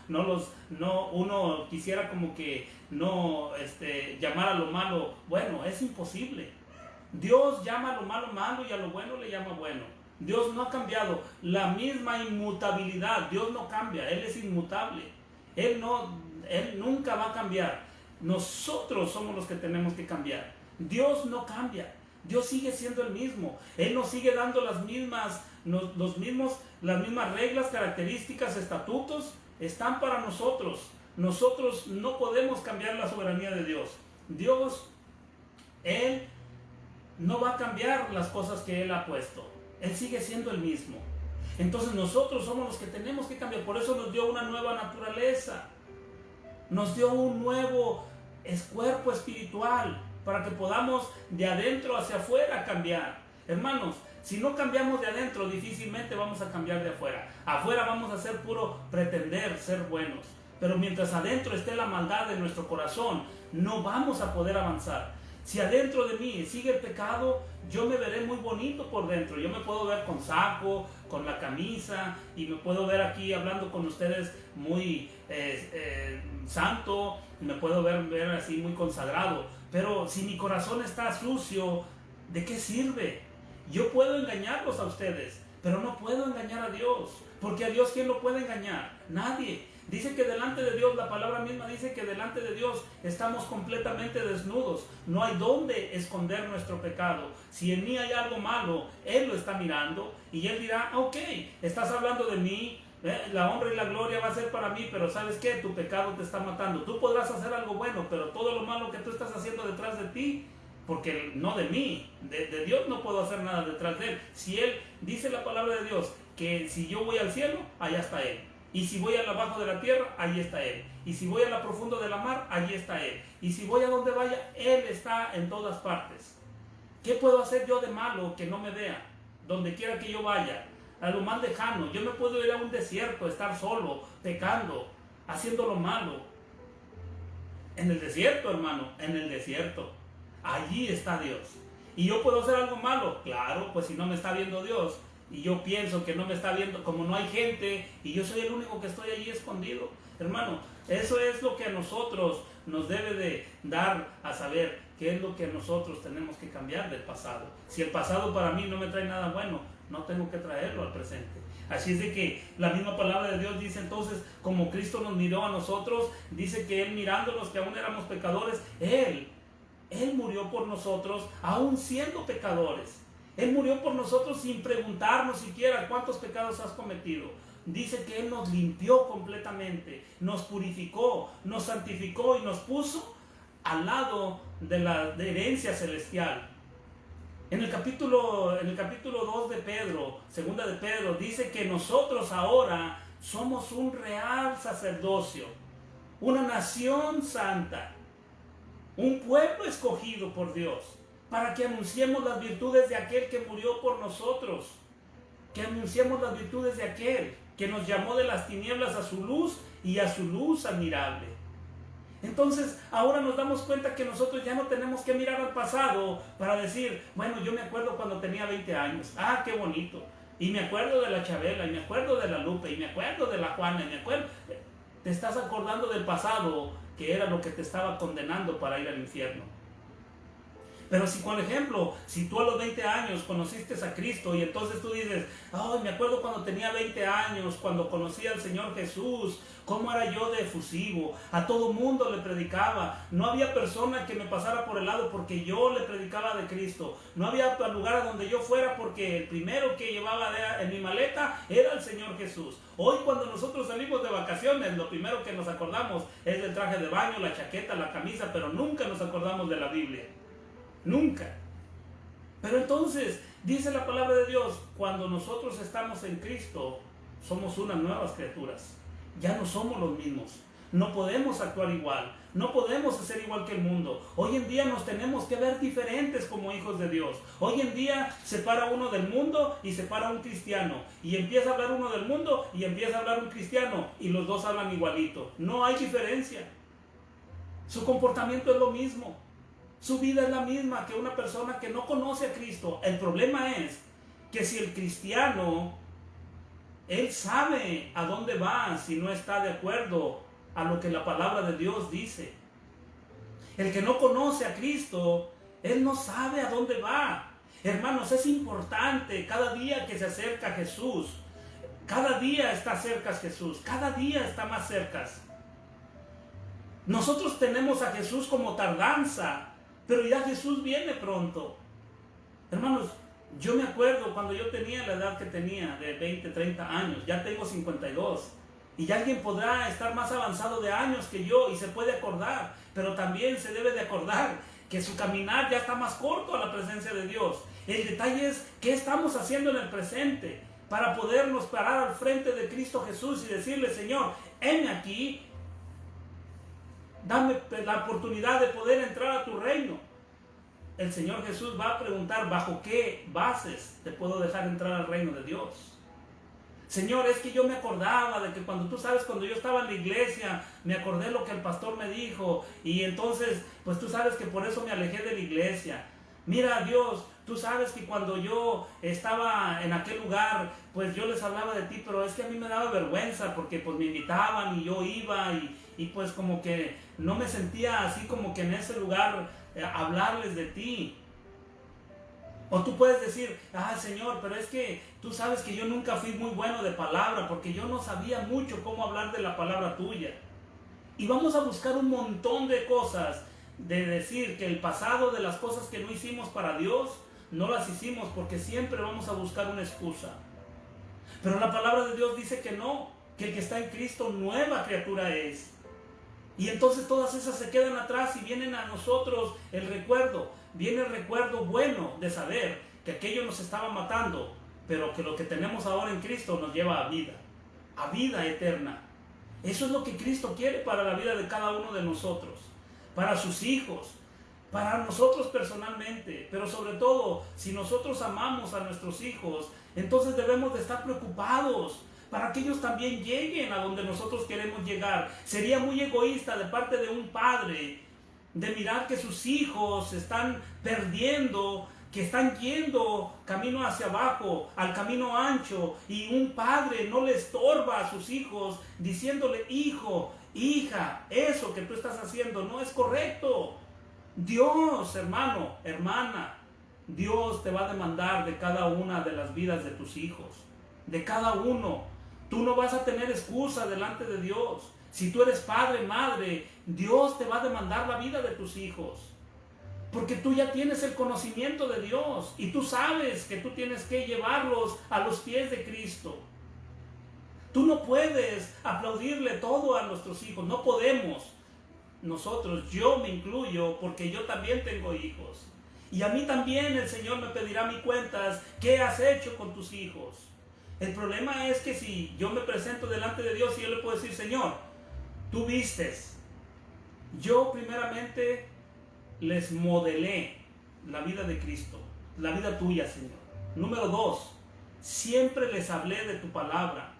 quisiera como que no llamar a lo malo bueno. Es imposible. Dios llama a lo malo malo y a lo bueno le llama bueno. Dios no ha cambiado. La misma inmutabilidad, Dios no cambia, Él es inmutable. Él nunca va a cambiar. Nosotros somos los que tenemos que cambiar. Dios no cambia. Dios sigue siendo el mismo. Él nos sigue dando las mismas reglas, características, estatutos. Están para nosotros. Nosotros no podemos cambiar la soberanía de Dios. Dios, Él no va a cambiar las cosas que Él ha puesto. Él sigue siendo el mismo. Entonces nosotros somos los que tenemos que cambiar. Por eso nos dio una nueva naturaleza. Nos dio un nuevo cuerpo espiritual para que podamos de adentro hacia afuera cambiar. Hermanos, si no cambiamos de adentro, difícilmente vamos a cambiar de afuera. Afuera vamos a ser puro pretender ser buenos. Pero mientras adentro esté la maldad de nuestro corazón, no vamos a poder avanzar. Si adentro de mí sigue el pecado, yo me veré muy bonito por dentro. Yo me puedo ver con saco, con la camisa, y me puedo ver aquí hablando con ustedes muy santo, me puedo ver así muy consagrado. Pero si mi corazón está sucio, ¿de qué sirve? Yo puedo engañarlos a ustedes, pero no puedo engañar a Dios. Porque a Dios, ¿quién lo puede engañar? Nadie. Dice que delante de Dios, la palabra misma dice que delante de Dios estamos completamente desnudos. No hay dónde esconder nuestro pecado. Si en mí hay algo malo, Él lo está mirando y Él dirá, ok, estás hablando de mí, la honra y la gloria va a ser para mí, pero ¿sabes qué? Tu pecado te está matando. Tú podrás hacer algo bueno, pero todo lo malo que tú estás haciendo detrás de ti, porque no de mí, de Dios no puedo hacer nada detrás de Él. Si Él, dice la palabra de Dios, que si yo voy al cielo, allá está Él. Y si voy al abajo de la tierra, allí está Él. Y si voy a lo profundo de la mar, allí está Él. Y si voy a donde vaya, Él está en todas partes. ¿Qué puedo hacer yo de malo que no me vea? Donde quiera que yo vaya, a lo más lejano. Yo me puedo ir a un desierto, estar solo, pecando, haciendo lo malo. En el desierto, hermano, en el desierto. Allí está Dios. ¿Y yo puedo hacer algo malo? Claro, pues si no me está viendo Dios, y yo pienso que no me está viendo, como no hay gente, y yo soy el único que estoy allí escondido. Hermano, eso es lo que a nosotros nos debe de dar a saber qué es lo que nosotros tenemos que cambiar del pasado. Si el pasado para mí no me trae nada bueno, no tengo que traerlo al presente. Así es de que la misma palabra de Dios dice entonces, como Cristo nos miró a nosotros, dice que Él mirándonos que aún éramos pecadores, Él murió por nosotros, aún siendo pecadores. Él murió por nosotros sin preguntarnos siquiera cuántos pecados has cometido. Dice que Él nos limpió completamente, nos purificó, nos santificó y nos puso al lado de la herencia celestial. En el capítulo 2 de Pedro, segunda de Pedro, dice que nosotros ahora somos un real sacerdocio, una nación santa, un pueblo escogido por Dios, para que anunciemos las virtudes de aquel que murió por nosotros, que anunciemos las virtudes de aquel que nos llamó de las tinieblas a su luz y a su luz admirable. Entonces ahora nos damos cuenta que nosotros ya no tenemos que mirar al pasado para decir, bueno, yo me acuerdo cuando tenía 20 años, ah, qué bonito, y me acuerdo de la Chabela, y me acuerdo de la Lupe, y me acuerdo de la Juana, y me acuerdo. Te estás acordando del pasado, que era lo que te estaba condenando para ir al infierno. Pero si, por ejemplo, si tú a los 20 años conociste a Cristo y entonces tú dices, ay, me acuerdo cuando tenía 20 años, cuando conocí al Señor Jesús, cómo era yo de efusivo, a todo mundo le predicaba, no había persona que me pasara por el lado porque yo le predicaba de Cristo, no había lugar a donde yo fuera porque el primero que llevaba en mi maleta era el Señor Jesús. Hoy cuando nosotros salimos de vacaciones, lo primero que nos acordamos es del traje de baño, la chaqueta, la camisa, pero nunca nos acordamos de la Biblia. Nunca. Pero entonces, dice la palabra de Dios, cuando nosotros estamos en Cristo, somos unas nuevas criaturas. Ya no somos los mismos. No podemos actuar igual. No podemos ser igual que el mundo. Hoy en día nos tenemos que ver diferentes como hijos de Dios. Hoy en día se para uno del mundo y se para un cristiano. Y empieza a hablar uno del mundo y empieza a hablar un cristiano. Y los dos hablan igualito. No hay diferencia. Su comportamiento es lo mismo. Su vida es la misma que una persona que no conoce a Cristo. El problema es que si el cristiano, él sabe a dónde va si no está de acuerdo a lo que la palabra de Dios dice. El que no conoce a Cristo, él no sabe a dónde va. Hermanos, es importante cada día que se acerca a Jesús. Cada día está cerca a Jesús. Cada día está más cerca. Nosotros tenemos a Jesús como tardanza, pero ya Jesús viene pronto. Hermanos, yo me acuerdo cuando yo tenía la edad que tenía, de 20, 30 años, ya tengo 52. Y alguien podrá estar más avanzado de años que yo y se puede acordar, pero también se debe de acordar que su caminar ya está más corto a la presencia de Dios. El detalle es qué estamos haciendo en el presente para podernos parar al frente de Cristo Jesús y decirle, Señor, heme aquí. Dame la oportunidad de poder entrar a tu reino. El Señor Jesús va a preguntar, ¿bajo qué bases te puedo dejar entrar al reino de Dios? Señor, es que yo me acordaba de que cuando yo estaba en la iglesia, me acordé lo que el pastor me dijo, y entonces, pues tú sabes que por eso me alejé de la iglesia. Mira, Dios, tú sabes que cuando yo estaba en aquel lugar, pues yo les hablaba de ti, pero es que a mí me daba vergüenza, porque pues me invitaban y yo iba, y pues como que no me sentía así como que en ese lugar hablarles de ti. O tú puedes decir, Señor, pero es que tú sabes que yo nunca fui muy bueno de palabra, porque yo no sabía mucho cómo hablar de la palabra tuya. Y vamos a buscar un montón de cosas, de decir que el pasado de las cosas que no hicimos para Dios, no las hicimos, porque siempre vamos a buscar una excusa. Pero la palabra de Dios dice que no, que el que está en Cristo nueva criatura es. Y entonces todas esas se quedan atrás y vienen a nosotros el recuerdo. Viene el recuerdo bueno de saber que aquello nos estaba matando, pero que lo que tenemos ahora en Cristo nos lleva a vida eterna. Eso es lo que Cristo quiere para la vida de cada uno de nosotros, para sus hijos, para nosotros personalmente, pero sobre todo, si nosotros amamos a nuestros hijos, entonces debemos de estar preocupados para que ellos también lleguen a donde nosotros queremos llegar. Sería muy egoísta de parte de un padre de mirar que sus hijos se están perdiendo, que están yendo camino hacia abajo, al camino ancho, y un padre no le estorba a sus hijos diciéndole, hijo, hija, eso que tú estás haciendo no es correcto. Dios, hermano, hermana, Dios te va a demandar de cada una de las vidas de tus hijos, de cada uno. Tú no vas a tener excusa delante de Dios. Si tú eres padre, madre, Dios te va a demandar la vida de tus hijos. Porque tú ya tienes el conocimiento de Dios y tú sabes que tú tienes que llevarlos a los pies de Cristo. Tú no puedes aplaudirle todo a nuestros hijos, no podemos. Nosotros, yo me incluyo porque yo también tengo hijos. Y a mí también el Señor me pedirá mis cuentas, ¿qué has hecho con tus hijos? El problema es que si yo me presento delante de Dios y yo le puedo decir, Señor, tú vistes. Yo primeramente les modelé la vida de Cristo, la vida tuya, Señor. Número 2, siempre les hablé de tu palabra.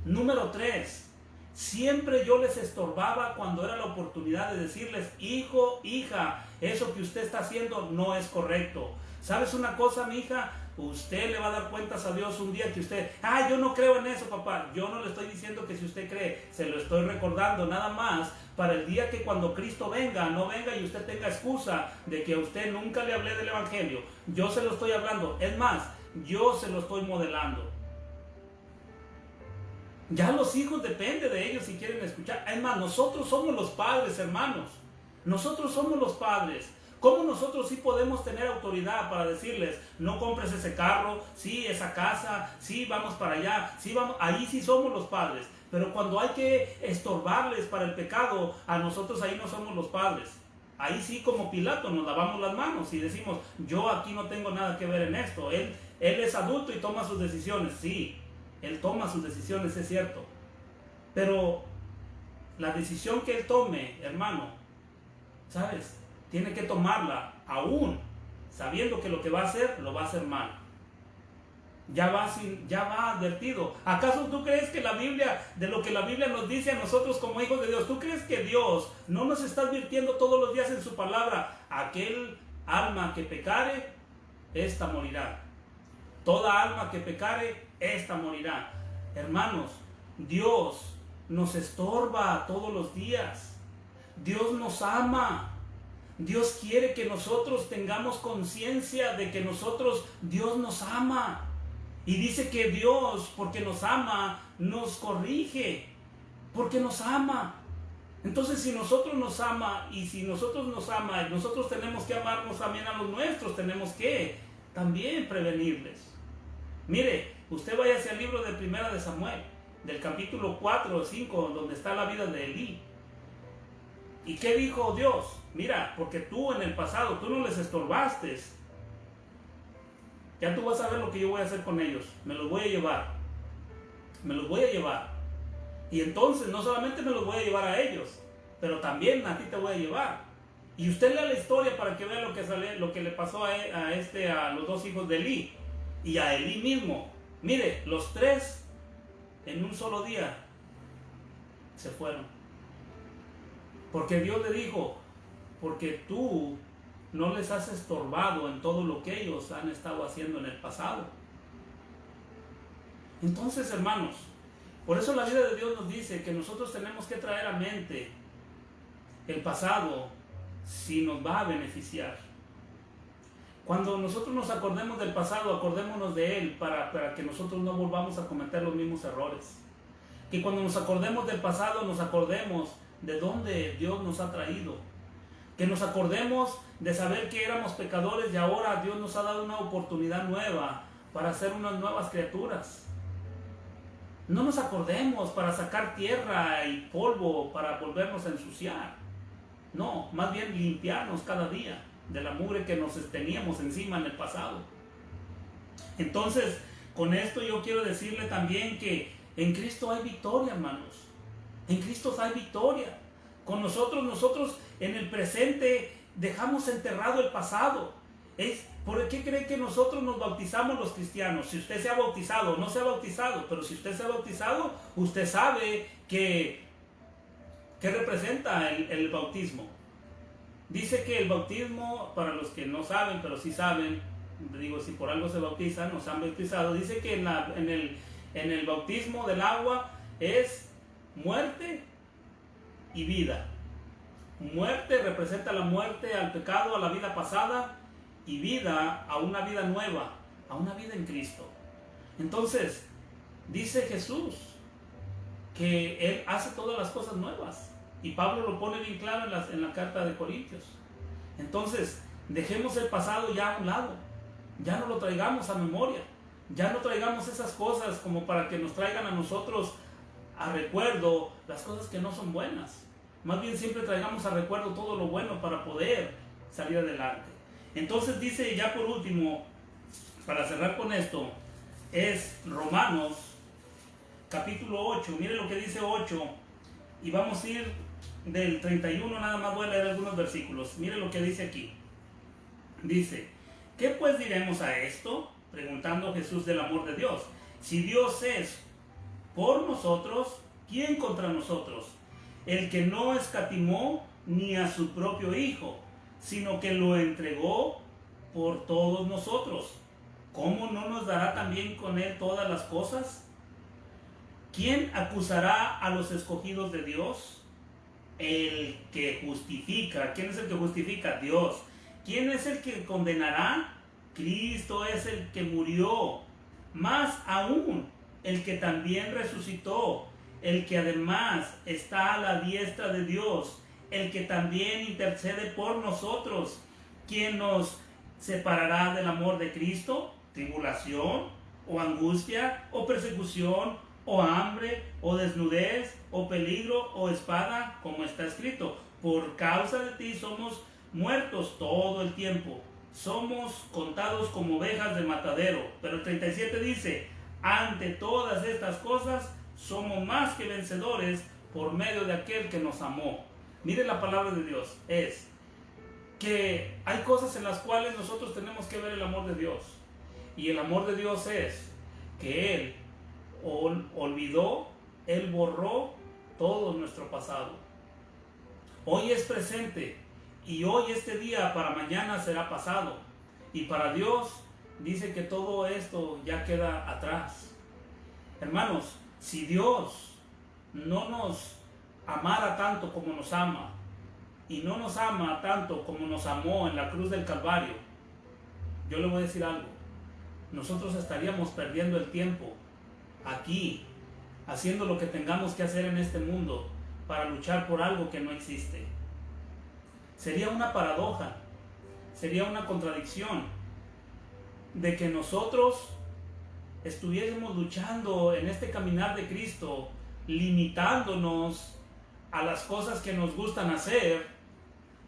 Número 3, siempre yo les estorbaba cuando era la oportunidad de decirles, hijo, hija, eso que usted está haciendo no es correcto. ¿Sabes una cosa, mi hija? usted le va a dar cuentas a Dios un día que usted, yo no creo en eso, papá. Yo no le estoy diciendo que si usted cree, se lo estoy recordando nada más para el día que cuando Cristo venga, no venga y usted tenga excusa de que a usted nunca le hablé del Evangelio. Yo se lo estoy hablando, es más, yo se lo estoy modelando. Ya los hijos depende de ellos si quieren escuchar. Es más, nosotros somos los padres, hermanos. Nosotros somos los padres. ¿Cómo nosotros sí podemos tener autoridad para decirles, no compres ese carro, sí, esa casa, sí, vamos para allá, sí, vamos? Ahí sí somos los padres. Pero cuando hay que estorbarles para el pecado, a nosotros ahí no somos los padres. Ahí sí, como Pilato, nos lavamos las manos y decimos, yo aquí no tengo nada que ver en esto. Él es adulto y toma sus decisiones, sí. Él toma sus decisiones, es cierto. Pero la decisión que él tome, hermano, ¿sabes? Tiene que tomarla aún sabiendo que lo que va a hacer, lo va a hacer mal. Ya va advertido. ¿Acaso tú crees que la Biblia, de lo que la Biblia nos dice a nosotros como hijos de Dios, tú crees que Dios no nos está advirtiendo todos los días en su palabra? Aquel alma que pecare, esta morirá. Toda alma que pecare, esta morirá. Hermanos, Dios nos estorba todos los días. Dios nos ama. Dios quiere que nosotros tengamos conciencia de que Dios nos ama. Y dice que Dios, porque nos ama, nos corrige. Porque nos ama. Entonces, si nosotros nos ama, y si nosotros nos ama, nosotros tenemos que amarnos también a los nuestros. Tenemos que también prevenirles. Mire, usted vaya hacia el libro de Primera de Samuel, del capítulo 4 o 5, donde está la vida de Elí. ¿Y qué dijo Dios? Mira, porque tú en el pasado, tú no les estorbaste. Ya tú vas a ver lo que yo voy a hacer con ellos. Me los voy a llevar. Me los voy a llevar. Y entonces no solamente me los voy a llevar a ellos, pero también a ti te voy a llevar. Y usted lea la historia para que vea lo que le pasó a los dos hijos de Elí. Y a Elí mismo. Mire, los tres en un solo día se fueron. Porque Dios le dijo, porque tú no les has estorbado en todo lo que ellos han estado haciendo en el pasado. Entonces, hermanos, por eso la vida de Dios nos dice que nosotros tenemos que traer a mente el pasado si nos va a beneficiar. Cuando nosotros nos acordemos del pasado, acordémonos de él para que nosotros no volvamos a cometer los mismos errores. Que cuando nos acordemos del pasado, nos acordemos de dónde Dios nos ha traído. Que nos acordemos de saber que éramos pecadores y ahora Dios nos ha dado una oportunidad nueva para ser unas nuevas criaturas. No nos acordemos para sacar tierra y polvo para volvernos a ensuciar. No, más bien limpiarnos cada día de la mugre que nos teníamos encima en el pasado. Entonces, con esto yo quiero decirle también que en Cristo hay victoria, hermanos. En Cristo hay victoria. Con nosotros en el presente dejamos enterrado el pasado. ¿Por qué cree que nosotros nos bautizamos los cristianos? Si usted se ha bautizado o no se ha bautizado, pero si usted se ha bautizado, usted sabe ¿qué representa el bautismo? Dice que el bautismo, para los que no saben, pero sí saben, digo, si por algo se bautizan, nos han bautizado, dice que en el bautismo del agua es muerte y vida. Muerte representa la muerte al pecado, a la vida pasada, y vida a una vida nueva, a una vida en Cristo. Entonces, dice Jesús que Él hace todas las cosas nuevas. Y Pablo lo pone bien claro en la carta de Corintios. Entonces, dejemos el pasado ya a un lado. Ya no lo traigamos a memoria. Ya no traigamos esas cosas como para que nos traigan a nosotros a recuerdo las cosas que no son buenas. Más bien siempre traigamos a recuerdo todo lo bueno para poder salir adelante. Entonces dice ya por último, para cerrar con esto, es Romanos capítulo 8. Mire lo que dice 8 y vamos a ir del 31, nada más voy a leer algunos versículos. Mire lo que dice aquí. Dice, ¿qué pues diremos a esto? Preguntando Jesús del amor de Dios. Si Dios es por nosotros, ¿quién contra nosotros? El que no escatimó ni a su propio Hijo, sino que lo entregó por todos nosotros. ¿cómo no nos dará también con Él todas las cosas? ¿Quién acusará a los escogidos de Dios? El que justifica. ¿Quién es el que justifica? Dios. ¿Quién es el que condenará? Cristo es el que murió, más aún el que también resucitó, el que además está a la diestra de Dios, el que también intercede por nosotros. ¿Quién nos separará del amor de Cristo? ¿Tribulación, o angustia, o persecución, o hambre, o desnudez, o peligro, o espada? Como está escrito: por causa de ti somos muertos todo el tiempo, somos contados como ovejas de matadero. Pero el 37 dice: ante todas estas cosas somos más que vencedores por medio de aquel que nos amó. Mire, la palabra de Dios es que hay cosas en las cuales nosotros tenemos que ver el amor de Dios. Y el amor de Dios es que Él olvidó, Él borró todo nuestro pasado. Hoy es presente, y hoy este día para mañana será pasado. Y para Dios dice que todo esto ya queda atrás. Hermanos, si Dios no nos amara tanto como nos ama, y no nos ama tanto como nos amó en la cruz del Calvario, yo le voy a decir algo: nosotros estaríamos perdiendo el tiempo aquí, haciendo lo que tengamos que hacer en este mundo para luchar por algo que no existe. Sería una paradoja, sería una contradicción de que nosotros estuviésemos luchando en este caminar de Cristo, limitándonos a las cosas que nos gustan hacer,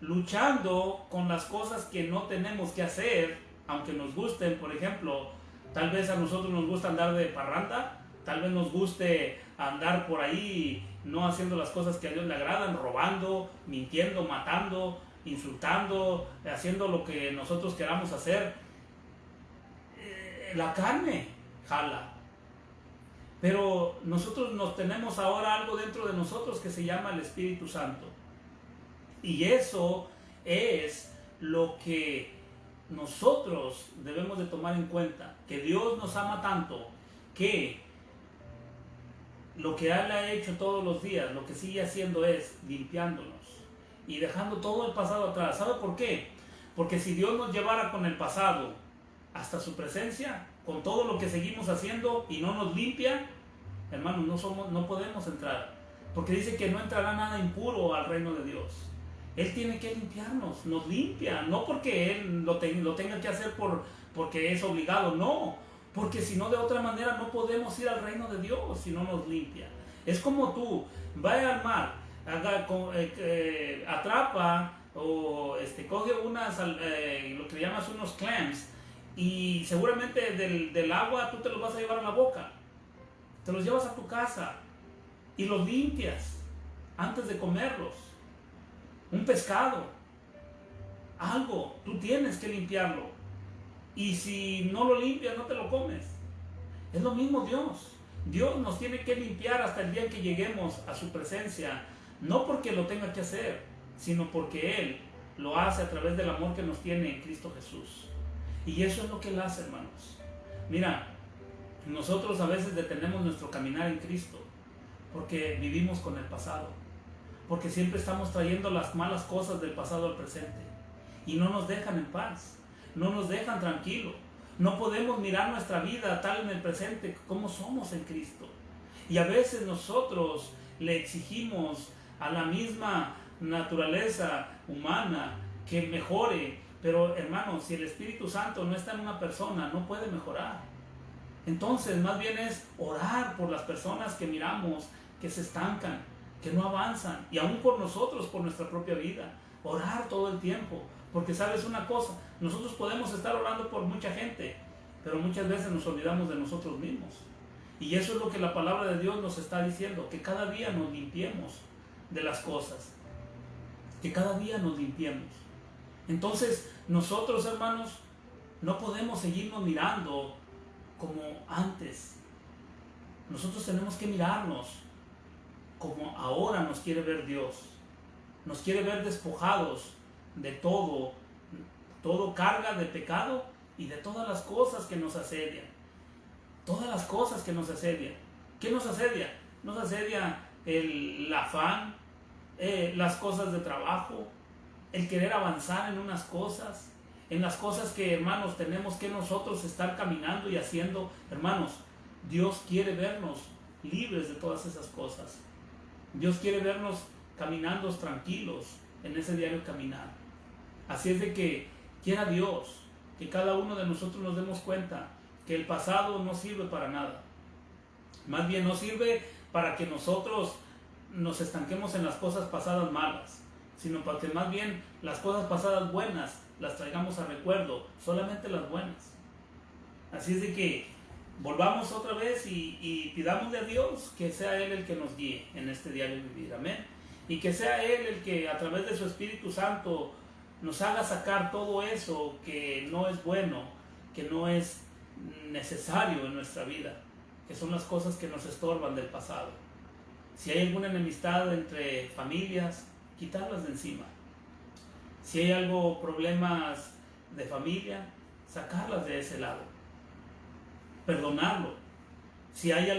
luchando con las cosas que no tenemos que hacer, aunque nos gusten. Por ejemplo, tal vez a nosotros nos gusta andar de parranda, tal vez nos guste andar por ahí no haciendo las cosas que a Dios le agradan, robando, mintiendo, matando, insultando, haciendo lo que nosotros queramos hacer. La carne jala. Pero nosotros nos tenemos ahora algo dentro de nosotros que se llama el Espíritu Santo. Y eso es lo que nosotros debemos de tomar en cuenta, que Dios nos ama tanto que lo que Él ha hecho todos los días, lo que sigue haciendo es limpiándonos y dejando todo el pasado atrás. ¿Sabe por qué? Porque si Dios nos llevara con el pasado hasta su presencia, con todo lo que seguimos haciendo, y no nos limpia, hermanos, no podemos entrar, porque dice que no entrará nada impuro al reino de Dios. Él tiene que limpiarnos, nos limpia, no porque Él lo tenga que hacer porque es obligado, no, porque si no, de otra manera no podemos ir al reino de Dios si no nos limpia. Es como tú, vaya al mar, atrapa o coge unas, lo que llamas unos clams, y seguramente del agua tú te los vas a llevar a la boca, te los llevas a tu casa y los limpias antes de comerlos. Un pescado, algo, tú tienes que limpiarlo, y si no lo limpias no te lo comes. Es lo mismo Dios nos tiene que limpiar hasta el día en que lleguemos a su presencia, no porque lo tenga que hacer, sino porque Él lo hace a través del amor que nos tiene en Cristo Jesús. Y eso es lo que Él hace, hermanos. Mira, nosotros a veces detenemos nuestro caminar en Cristo porque vivimos con el pasado, porque siempre estamos trayendo las malas cosas del pasado al presente, y no nos dejan en paz, no nos dejan tranquilos. No podemos mirar nuestra vida tal en el presente como somos en Cristo. Y a veces nosotros le exigimos a la misma naturaleza humana que mejore, pero hermanos, si el Espíritu Santo no está en una persona, no puede mejorar. Entonces, más bien es orar por las personas que miramos que se estancan, que no avanzan, y aún por nosotros, por nuestra propia vida. Orar todo el tiempo, porque sabes una cosa, nosotros podemos estar orando por mucha gente, pero muchas veces nos olvidamos de nosotros mismos. Y eso es lo que la palabra de Dios nos está diciendo, que cada día nos limpiemos de las cosas, que cada día nos limpiemos. Entonces, nosotros, hermanos, no podemos seguirnos mirando como antes. Nosotros tenemos que mirarnos como ahora nos quiere ver Dios. Nos quiere ver despojados de todo carga de pecado, y de todas las cosas que nos asedian. Todas las cosas que nos asedian. ¿Qué nos asedia? Nos asedia el afán, las cosas de trabajo, el querer avanzar en unas cosas, en las cosas que, hermanos, tenemos que nosotros estar caminando y haciendo. Hermanos, Dios quiere vernos libres de todas esas cosas. Dios quiere vernos caminando tranquilos en ese diario caminar. Así es de que quiera Dios que cada uno de nosotros nos demos cuenta que el pasado no sirve para nada. Más bien no sirve para que nosotros nos estanquemos en las cosas pasadas malas, sino para que más bien las cosas pasadas buenas las traigamos a recuerdo, solamente las buenas. Así es de que volvamos otra vez y pidámosle a Dios que sea Él el que nos guíe en este diario vivir, amén. Y que sea Él el que a través de su Espíritu Santo nos haga sacar todo eso que no es bueno, que no es necesario en nuestra vida, que son las cosas que nos estorban del pasado. Si hay alguna enemistad entre familias, quitarlas de encima. Si hay problemas de familia, sacarlas de ese lado. Perdonarlo. Si hay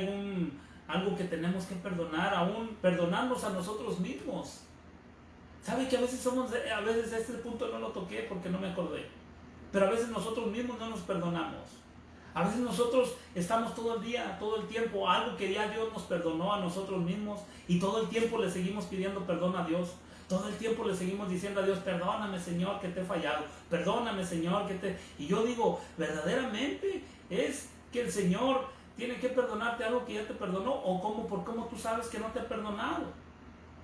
algo que tenemos que perdonar, aún perdonarnos a nosotros mismos. ¿Sabe que a veces a veces este punto no lo toqué porque no me acordé? Pero a veces nosotros mismos no nos perdonamos. A veces nosotros estamos todo el día, todo el tiempo, algo que ya Dios nos perdonó a nosotros mismos y todo el tiempo le seguimos pidiendo perdón a Dios. Todo el tiempo le seguimos diciendo a Dios, perdóname Señor que te he fallado, perdóname Señor que te... Y yo digo, verdaderamente es que el Señor tiene que perdonarte algo que ya te perdonó, o por cómo tú sabes que no te ha perdonado.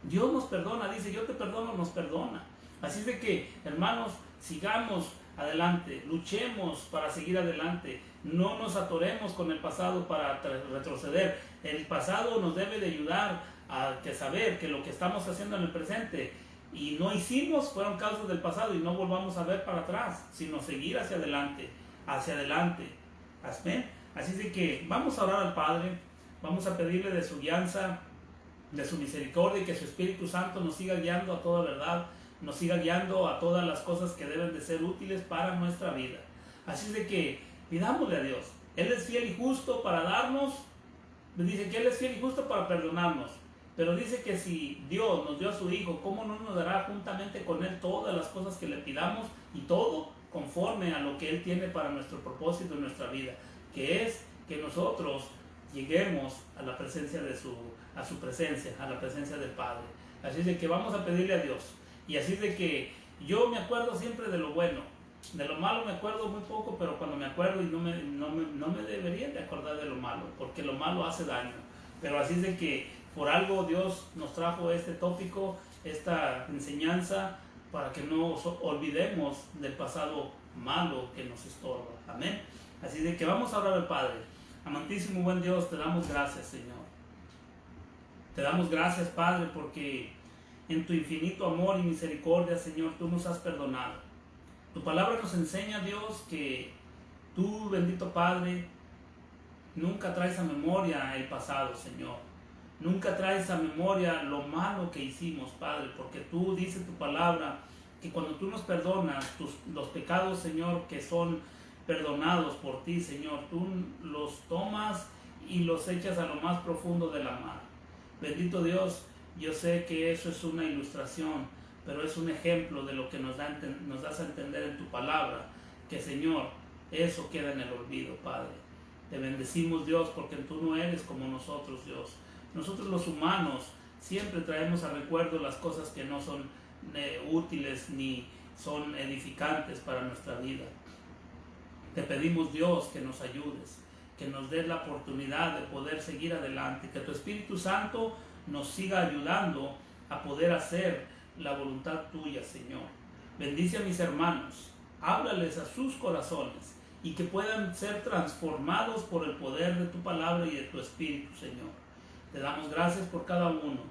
Dios nos perdona, dice, yo te perdono, nos perdona. Así es de que, hermanos, sigamos adelante, luchemos para seguir adelante, no nos atoremos con el pasado para retroceder. El pasado nos debe de ayudar a saber que lo que estamos haciendo en el presente y no hicimos fueron causas del pasado, y no volvamos a ver para atrás, sino seguir hacia adelante, amén. Así es de que vamos a orar al Padre, vamos a pedirle de su guianza, de su misericordia, y que su Espíritu Santo nos siga guiando a toda verdad, nos siga guiando a todas las cosas que deben de ser útiles para nuestra vida. Así es de que pidámosle a Dios. Él es fiel y justo para darnos, dice que Él es fiel y justo para perdonarnos, pero dice que si Dios nos dio a su Hijo, ¿cómo no nos dará juntamente con Él todas las cosas que le pidamos, y todo conforme a lo que Él tiene para nuestro propósito en nuestra vida, que es que nosotros lleguemos a la presencia a su presencia, a la presencia del Padre? Así es de que vamos a pedirle a Dios. Y así es de que yo me acuerdo siempre de lo bueno, de lo malo me acuerdo muy poco, pero cuando me acuerdo, y no me debería de acordar de lo malo, porque lo malo hace daño. Pero así es de que por algo Dios nos trajo este tópico, esta enseñanza, para que no olvidemos del pasado malo que nos estorba. Amén. Así de que vamos a orar al Padre. Amantísimo buen Dios, te damos gracias, Señor. Te damos gracias, Padre, porque en tu infinito amor y misericordia, Señor, tú nos has perdonado. Tu palabra nos enseña, Dios, que tú, bendito Padre, nunca traes a memoria el pasado, Señor. Nunca traes a memoria lo malo que hicimos, Padre, porque tú dices tu palabra que cuando tú nos perdonas los pecados, Señor, que son perdonados por ti, Señor, tú los tomas y los echas a lo más profundo de la mar. Bendito Dios, yo sé que eso es una ilustración, pero es un ejemplo de lo que nos das a entender en tu palabra, que, Señor, eso queda en el olvido, Padre. Te bendecimos, Dios, porque tú no eres como nosotros, Dios. Nosotros los humanos siempre traemos a recuerdo las cosas que no son útiles ni son edificantes para nuestra vida. Te pedimos, Dios, que nos ayudes, que nos des la oportunidad de poder seguir adelante, que tu Espíritu Santo nos siga ayudando a poder hacer la voluntad tuya, Señor. Bendice a mis hermanos, háblales a sus corazones y que puedan ser transformados por el poder de tu palabra y de tu Espíritu, Señor. Te damos gracias por cada uno.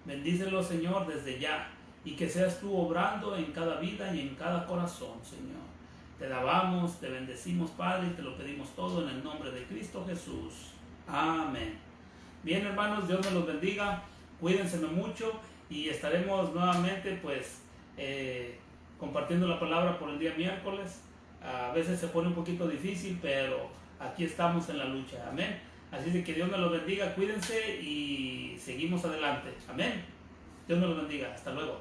Bendícelo, Señor, desde ya, y que seas tú obrando en cada vida y en cada corazón, Señor. Te alabamos, te bendecimos, Padre, y te lo pedimos todo en el nombre de Cristo Jesús. Amén. Bien, hermanos, Dios me los bendiga. Cuídense mucho y estaremos nuevamente, compartiendo la palabra por el día miércoles. A veces se pone un poquito difícil, pero aquí estamos en la lucha, amén. Así de que Dios me los bendiga, cuídense y seguimos adelante, amén. Dios me los bendiga, hasta luego.